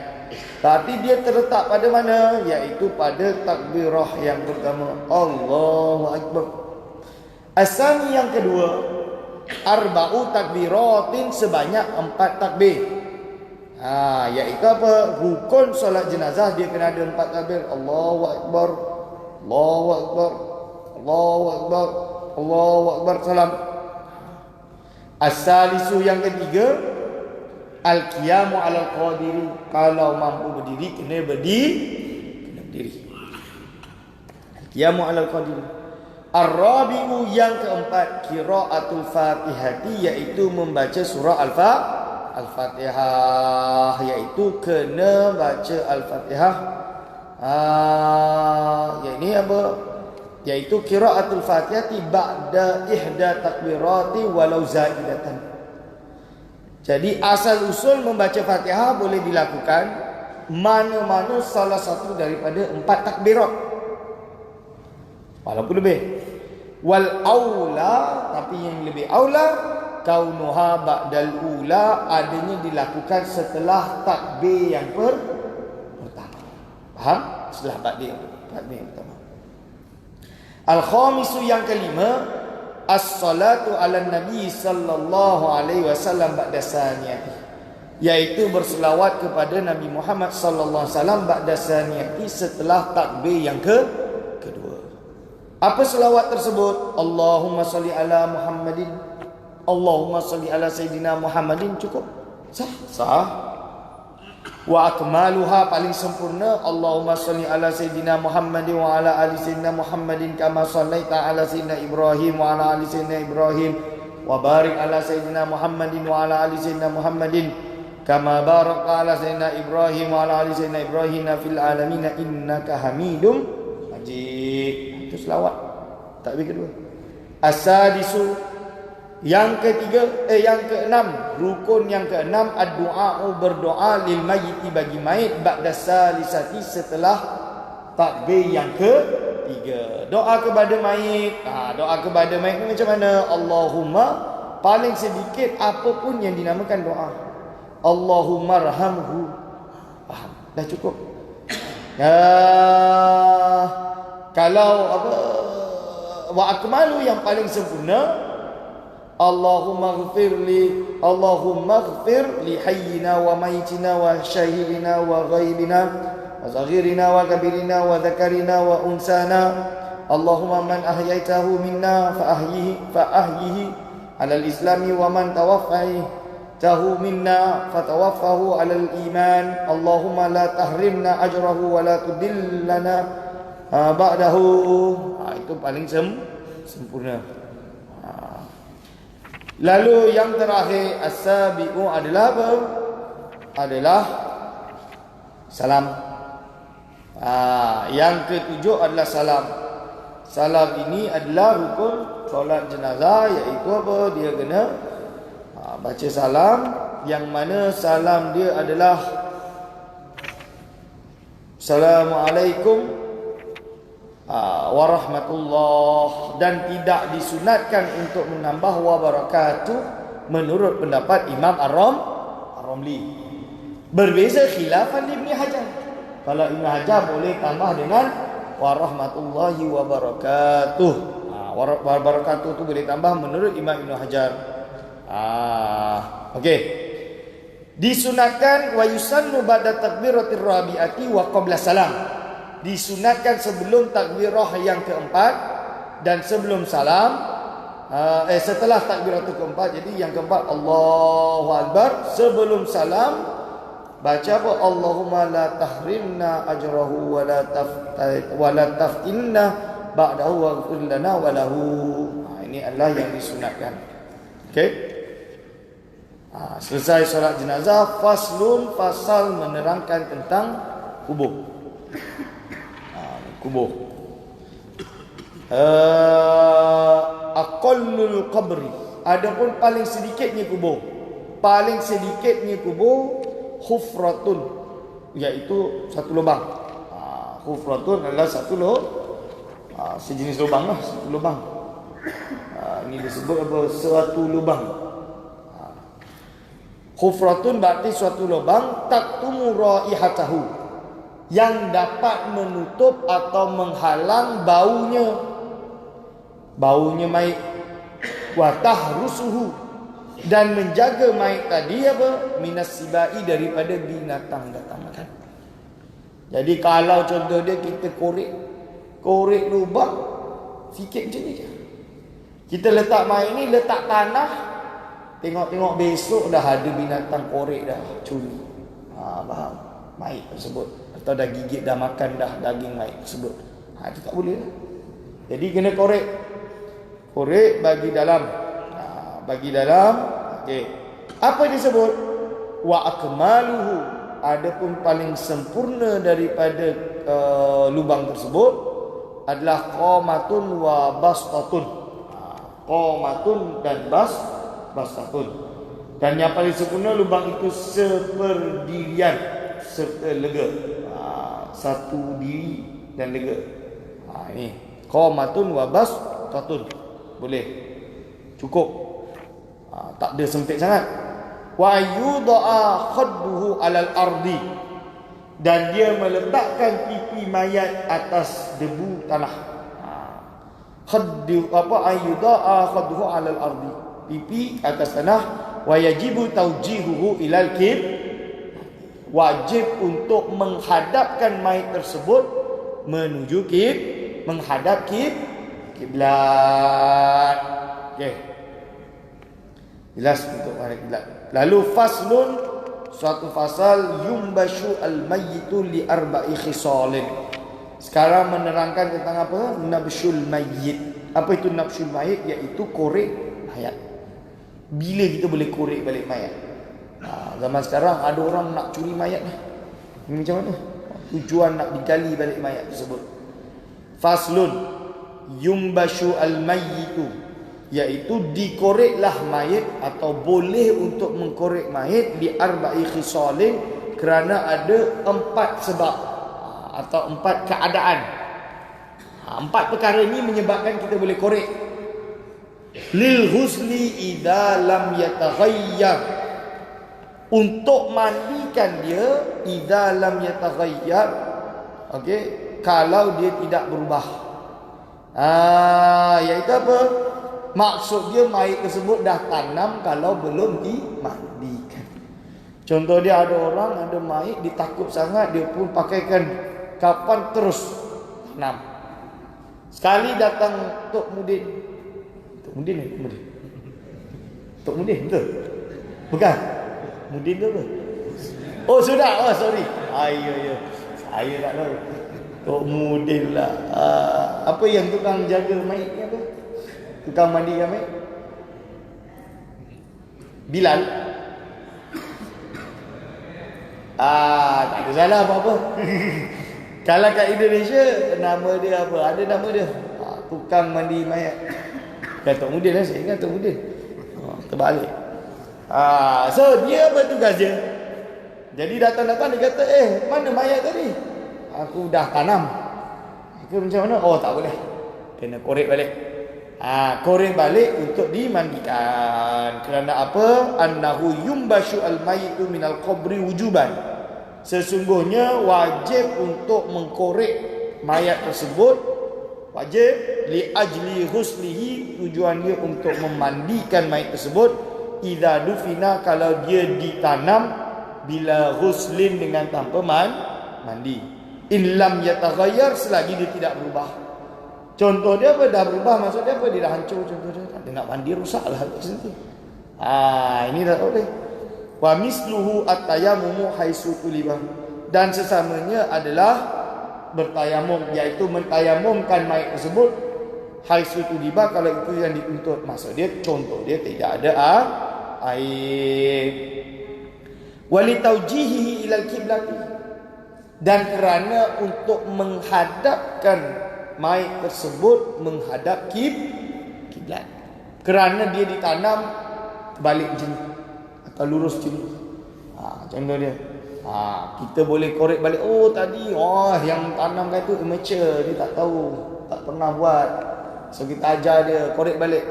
Tapi dia terletak pada mana? Iaitu pada takbirah yang pertama. Allahu Akbar. Asani yang kedua, arba'u takbiratin, sebanyak 4 takbir. Iaitu apa? Rukun solat jenazah dia kena ada 4 takbir. Allahu Akbar, Allahu Akbar, Allahu Akbar, Allahu Akbar, salam. As-salisu yang ketiga, al-qiyamu 'alal qadiri. Kalau mampu berdiri kena berdiri. Al-qiyamu 'alal qadiri. Ar-rabi'u yang keempat, qiraatul Fatihati, iaitu membaca surah Al-Fatihah, iaitu kena baca Al-Fatihah. Ini apa? Iaitu qiraatul Fatihati ba'da ihda takbirati walau zaidatan. Jadi asal usul membaca Fatihah boleh dilakukan mana-mana salah satu daripada 4 takbirat, walaupun lebih. Wal aula, tapi yang lebih aula, kaunuha ba'dal ula, adanya dilakukan setelah takbir yang pertama. Faham? Setelah takbir yang pertama. Al-khamisu yang kelima, as-salatu ala nabi sallallahu alaihi wasallam ba'da saniyati, iaitu berselawat kepada Nabi Muhammad sallallahu alaihi wasallam ba'da saniyati, setelah takbir yang kedua. Apa selawat tersebut? Allahumma salli ala Muhammadin, Allahumma salli ala Sayyidina Muhammadin. Cukup? Sah. Wa akmaluha, paling sempurna, Allahumma salli ala Sayyidina Muhammadin wa ala ali Sayyidina Muhammadin kama sallaita ala Sayyidina Ibrahim wa ala ali Sayyidina Ibrahim wa barik ala Sayyidina Muhammadin wa ala ali Sayyidina Muhammadin kama barakta ala Sayyidina Ibrahim wa ala ali Sayyidina Ibrahim fil alamin innaka Hamidum Majid. Itu selawat takbir kedua. As-sadisu yang keenam, rukun yang keenam, ad-du'a, berdoa lil mayyiti, bagi mayit, ba'da salisati, setelah takbir yang ketiga. Doa kepada mayit. Doa kepada mayit ni macam mana? Allahumma, paling sedikit apapun yang dinamakan doa. Allahumma rahamhu. Faham? Dah cukup. Kalau apa, wa akmalu, yang paling sempurna, Allahumma ghfir li hayyina wa mayyitina wa syahidina wa ghaibina wa saghirina wa kabirina wa dzakarina wa unsana. Allahumma man ahyaitahu minna fa ahyihi ala al-islami wa man tawaffaytahu minna fa tawaffahu ala al-iman. Allahumma la tahrimna ajrahu wa la tudillana ba'dahu. Itu paling sempurna. Lalu yang terakhir, as-sabi'u, adalah apa? Adalah salam. Yang ketujuh adalah salam. Salam ini adalah rukun solat jenazah, iaitu apa? Dia kena baca salam, yang mana salam dia adalah Assalamualaikum warahmatullah, dan tidak disunatkan untuk menambah wa barakatuh menurut pendapat Imam Ar-Ramli. Berbeza khilafan Ibn Hajar. Kalau Ibn Hajar boleh tambah dengan warahmatullahi wabarakatuh. Wabarakatuh tu boleh tambah menurut Imam Ibn Hajar. Okey. Disunatkan wa yusannu ba'da takbiratir rabi'ati wa qabla salam. Disunatkan sebelum takbirah yang keempat dan sebelum salam. Setelah takbiratul keempat. Jadi yang keempat Allahu Akbar, sebelum salam baca apa? Allahumma la tahrimna ajrahu wa la taftinna ba'dahu waghfir lana wa lahu. Ini adalah yang disunatkan. Okey. Selesai solat jenazah, faslun, fasal menerangkan tentang kubur. Kubur. aqallul qabri, adapun paling sedikitnya kubur, paling sedikitnya kubur hufratun, iaitu satu lubang. Hufratun adalah satu sejenis lubang lah, satu lubang. Ini disebut apa? Suatu lubang. Hufratun berarti suatu lubang, taktumu raihatahu, yang dapat menutup atau menghalang baunya mayit. Wa tahrusuhu, dan menjaga mayit tadi apa? Minas sibai, daripada binatang datang makan. Jadi kalau contoh dia kita korek lubang sikit macam ni je. Kita letak mayit ni, letak tanah, tengok-tengok besok dah ada binatang korek dah curi. Faham? Mayit tersebut, atau dah gigit, dah makan dah daging mayit tersebut. Itu tak boleh lah. Jadi kena korek bagi dalam. Okey. Apa disebut? Wa akmaluhu, adapun paling sempurna daripada lubang tersebut adalah qamatun wa bastatun. Qamatun dan bastatun. Dan yang paling sempurna lubang itu seperdirian serta lega. Satu diri dan lega. Ini qamatun wa bastatun. Boleh. Cukup. Tak ada sempit sangat. Wa yuda'a khadduhu 'alal ardi, dan dia meletakkan pipi mayat atas debu tanah. Khaddu apa? Ayuda'a khadduhu 'alal ardi, pipi atas tanah. Wa yajibu tawjihuhu ilal kib, wajib untuk menghadapkan mayat tersebut menuju menghadap kiblat. Okey. Jelas untuk menghadap kiblat. Lalu faslun, suatu fasal, yumbashu al-mayyitu li arba'i khisalin. Sekarang menerangkan tentang apa? Nabshul mayyit. Apa itu nabshul mayyit? Iaitu korek mayat. Bila kita boleh korek balik mayat? Zaman sekarang ada orang nak curi mayat ni. Ini macam mana? Tujuan nak digali balik mayat tersebut. Faslun, yumbashu al-mayyitu, iaitu dikoreklah mayat atau boleh untuk mengkorek mayat di arba'i khisalin, kerana ada 4 sebab atau 4 keadaan. 4 perkara ini menyebabkan kita boleh korek. Lil husli idza lam yataghayyar, untuk mandikan dia, idza lam yataghayyar, okey, kalau dia tidak berubah. Iaitu apa? Maksud dia mayat tersebut dah tanam kalau belum dimandikan. Contoh dia, ada orang ada mayat, dia takut sangat, dia pun pakaikan kapan terus tanam. Sekali datang Tok Mudin. Tok Mudin ni? Tok Mudin betul? Bukan? Mudin tu apa? Oh sudah, sorry. Ya. Saya tak tahu. Tok Mudin lah. Apa yang tukang jaga mayat ni apa? Tukang mandikan mayat? Bilal. Tak ada salah apa-apa. Kalau kat Indonesia, nama dia apa? Ada nama dia. Tukang mandi mayat. Kan Tok Mudin lah, saya ingat Tok Mudin. Terbalik. So dia apa tugas dia? Jadi datang-datang dia kata, mana mayat tadi? Aku dah tanam. Aku macam mana? Tak boleh. Kena korek balik. Korek balik untuk dimandikan. Kerana apa? Annahu yumbashu al-mayyitu minal qabri wujuban. Sesungguhnya wajib untuk mengkorek mayat tersebut. Wajib li ajli huslihi, tujuan dia untuk memandikan mayat tersebut. Idza dufina, kalau dia ditanam bila huslin, dengan tanpa mandi. In lam yataghayyar, selagi dia tidak berubah. Contoh dia apa? Dah berubah, maksud dia apa? Dia dah hancur, contoh dia. Dia nak mandi, rosaklah kat situ. Ini dah tak boleh. Wa misluhu at-tayammumu haitsu tuliba, dan sesamanya adalah bertayamum, iaitu mentayamumkan mayat tersebut haitsu tuliba, kalau itu yang dituntut. Maksud dia, contoh dia tidak ada air. Walitaujihi ilal kiblati, dan kerana untuk menghadapkan mayat tersebut menghadap kiblat. kerana dia ditanam balik macam ni atau lurus macam ni. Contoh dia. Kita boleh korek balik. Oh tadi yang tanam kan tu immature, dia tak tahu, tak pernah buat. So kita ajar dia, korek balik.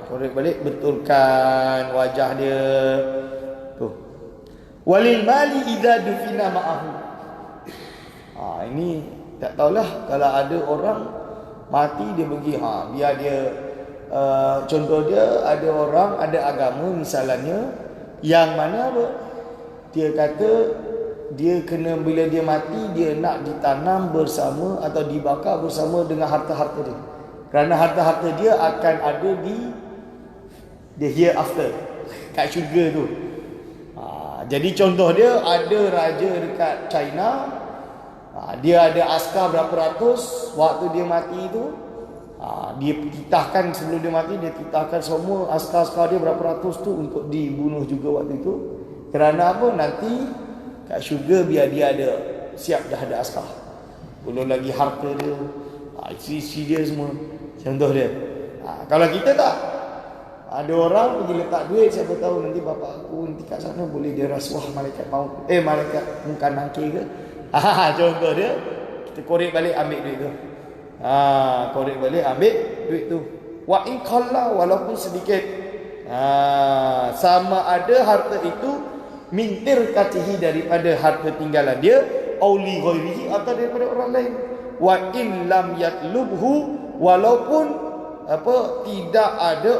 Korek balik, betulkan wajah dia. Tu. Walil mali idza dufina ma'ahu. Ini tak tahulah kalau ada orang mati dia pergi biar dia contoh dia, ada orang ada agama misalnya yang mana apa? Dia kata dia kena bila dia mati dia nak ditanam bersama atau dibakar bersama dengan harta-harta dia. Kerana harta-harta dia akan ada di the hereafter, kat syurga tu. Jadi contoh dia ada raja dekat China, dia ada askar berapa ratus, waktu dia mati tu dia titahkan, sebelum dia mati dia titahkan semua askar-askar dia berapa ratus tu untuk dibunuh juga waktu itu. Kerana apa? Nanti kat syurga biar dia ada siap dah ada askar. Belum lagi harta dia, isi dia semua. Contoh dia. Kalau kita tak, ada orang pergi letak duit, siapa tahu nanti bapa aku nanti kat sana boleh dia rasuah malaikat maut, malaikat mungkar nakir ke. Contoh dia, kita korek balik ambil duit tu. Korek balik ambil duit tu. Wa in qalla, walaupun sedikit. Sama ada harta itu mintir katihi, daripada harta tinggalan dia, auli ghairihi, atau daripada orang lain. Wa in lam yatlubhu, walaupun tidak ada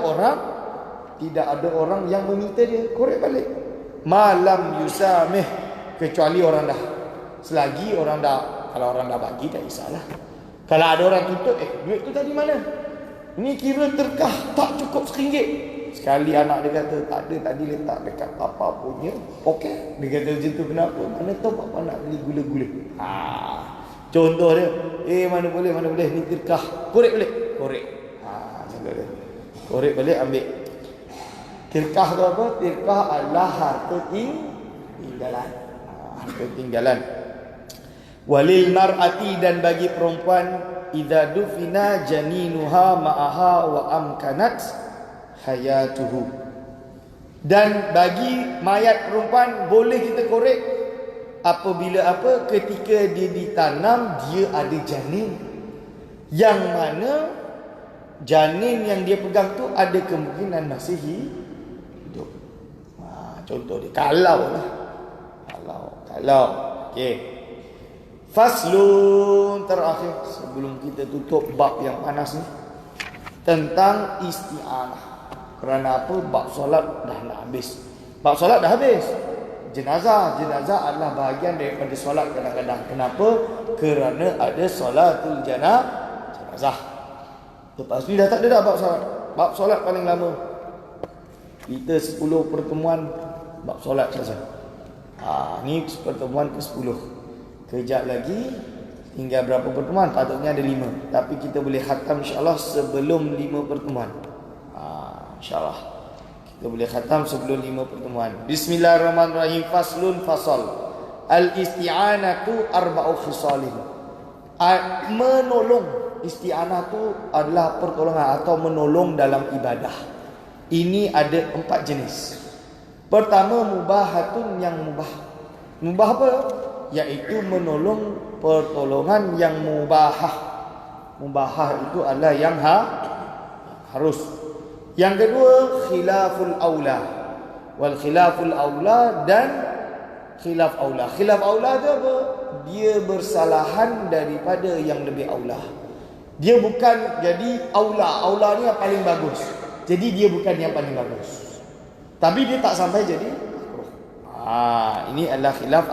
orang yang meminta dia, korek balik. Malam yusamih, kecuali orang dah, selagi orang dah, kalau orang dah bagi tak kisahlah. Kalau ada orang tuntut, duit tu tadi mana? Ini kira terkah, tak cukup RM1. Sekali anak dia kata, tak ada, tadi letak dekat papa punya poket. Dia kata macam tu, kenapa? Mana tahu papa nak beli gula-gula. Contoh dia, mana boleh, ni terkah, korek balik. Korek. Contoh dia, korek balik, ambil. Terkah tu apa? Terkah adalah harta tinggalan. Harta tinggalan. Walil mar'ati, dan bagi perempuan, idza dufina janinuha ma'aha wa amkanat hayatuhu. Dan bagi mayat perempuan boleh kita korek apabila ketika dia ditanam dia ada janin, yang mana janin yang dia pegang tu ada kemungkinan masih hidup. Contoh dia, kalau okey. Faslun, terakhir sebelum kita tutup bab yang panas ni, tentang isti'anah. Kerana apa? Bab solat dah nak habis. Bab solat dah habis. Jenazah adalah bahagian daripada solat kadang-kadang. Kenapa? Kerana ada solatul jenazah. Lepas ni dah tak ada dah bab solat. Bab solat paling lama kita 10 pertemuan bab solat saja. Ni pertemuan ke-10. Kejap lagi tinggal berapa pertemuan? Patutnya ada 5. Tapi kita boleh khatam insya-Allah sebelum 5 pertemuan. InsyaAllah kita boleh khatam sebelum 5 pertemuan. Bismillahirrahmanirrahim. Faslun, fasal. Al-isti'anatu arba'u khisalin. Menolong. Isti'anah tu adalah pertolongan atau menolong dalam ibadah. Ini ada 4 jenis. Pertama, mubahatun, yang mubah. Mubah apa? Iaitu menolong pertolongan yang mubahah. Mubahah itu adalah yang harus. Yang kedua, khilaful aula. Wal khilaful aula, dan khilaf aula. Khilaf aula itu apa? Dia bersalahan daripada yang lebih aula. Dia bukan jadi aula. Aula ni yang paling bagus. Jadi dia bukan yang paling bagus. Tapi dia tak sampai jadi makruh. Ini adalah khilaf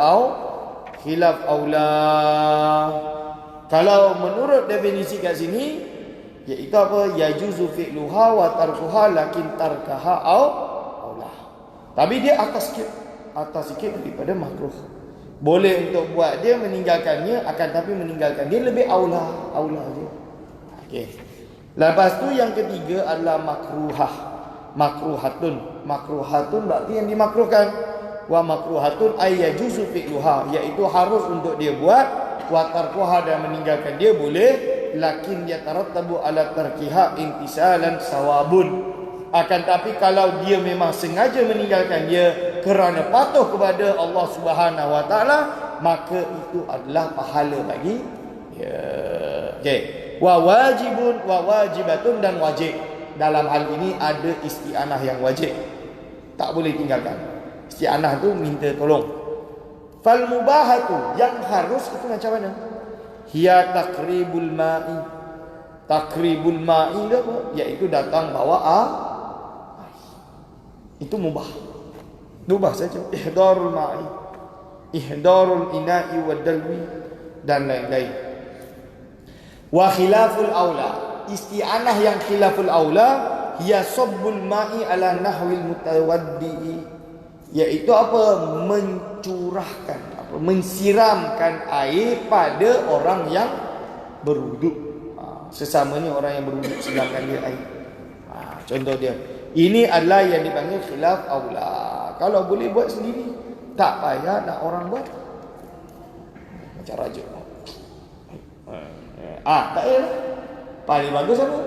aula. Kalau menurut definisi kat sini, iaitu apa? Yajuzu fi'luha wa tarkuha, lakin tarkaha aula. Tapi dia atas sikit daripada makruh. Boleh untuk buat dia, meninggalkannya, akan tapi meninggalkan dia lebih aula dia. Okey. Lepas tu yang ketiga adalah makruhah. Makruhatun. Makruhatun berarti yang dimakruhkan. Wa makruhatun ay yajuzu fi'luha, iaitu harus untuk dia buat. Wa tarkuha, dan meninggalkan dia boleh, lakin yatarattabu ala tarkiha intisalan sawabun. Akan tapi kalau dia memang sengaja meninggalkan dia kerana patuh kepada Allah Subhanahu Wa Taala, maka itu adalah pahala bagi dia. Okey. Wa wajibun wa wajibatun, dan wajib. Dalam hal ini ada isti'anah yang wajib. Tak boleh tinggalkan. Isti'anah tu minta tolong. Fal mubahatu, yang harus itu macam mana? Hiya takribul ma'i. Takribul ma'i itu apa? Iaitu datang bawa air. Itu mubah. Mubah saja. Ihdarul ma'i, ihdarul ina'i wad dalwi, dan lain-lain. Wa khilaful aula, isti'anah yang khilaful aula, hiya sabbul ma'i ala nahwil mutawaddi, iaitu apa? Mencurahkan, apa? Mensiramkan air pada orang yang berwuduk. Sesamanya orang yang berwuduk, siramkan dia air. Contoh dia. Ini adalah yang dipanggil khilaf aula. Kalau boleh buat sendiri, tak payah nak orang buat. Macam raja. Tak payah. Paling bagus apa?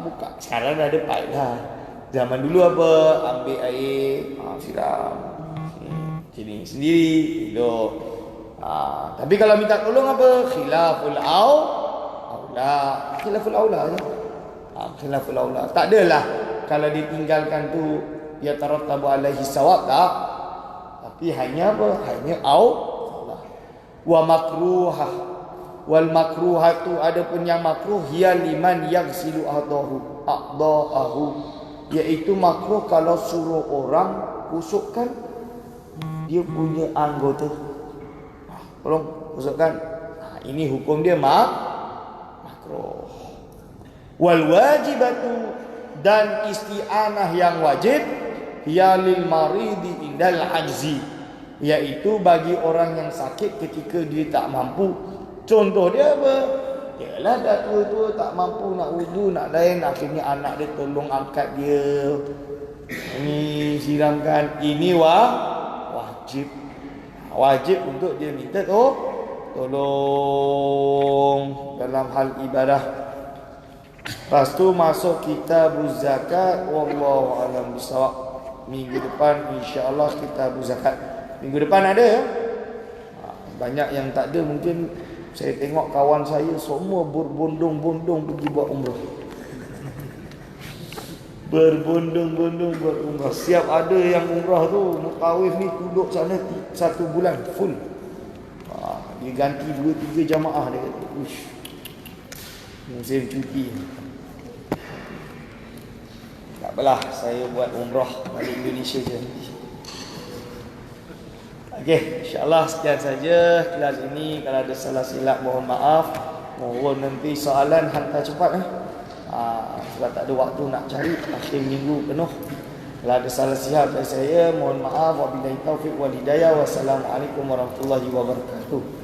Buka. Sekarang dah ada pipe lah. Zaman dulu apa? Ambil air, siram. Sini sendiri, hidup. Tapi kalau minta tolong apa? Khilaful aula. Khilaful aula je. Khilaful aula. Tak adalah kalau ditinggalkan tu ya tarattabu alaihi sawab, tak. Tapi hanya apa? Hanya aula. Wa makruhah. Wal makruhatu, adapun yang makruh, hiya liman yaghsilu a'dahu, iaitu makruh kalau suruh orang usukkan dia punya anggota. Tolong usukkan. Ini hukum dia makruh. Wal wajibatu, dan isti'anah yang wajib, hiya lil maridi indal ajzi, iaitu bagi orang yang sakit ketika dia tak mampu. Contoh dia apa? Yalah dah tua-tua tak mampu nak wudu, nak lain, akhirnya anak dia tolong angkat dia. Ini siramkan. Ini wajib. Wajib untuk dia minta tolong dalam hal ibadah. Lepas tu masuk kitabuz zakat. Wallahu a'lam bishawab. Minggu depan insya-Allah kitabuz zakat. Minggu depan ada ya? Banyak yang tak ada mungkin. Saya tengok kawan saya semua berbondong-bondong pergi buat umrah. Berbondong-bondong buat umrah. Siap ada yang umrah tu mutawif ni duduk sana 1 bulan full. Dia ganti 2-3 jamaah dia kata. Uish. Musim cuti. Tak apalah, saya buat umrah balik Indonesia je nanti. Okey, insya-Allah sekian saja kelas ini. Kalau ada salah silap mohon maaf. Mohon nanti soalan hantar cepat sebab tak ada waktu nak cari, akhir minggu penuh. Kalau ada salah silap dari saya mohon maaf. Wabillahi taufik wal hidayah. Wassalamualaikum warahmatullahi wabarakatuh.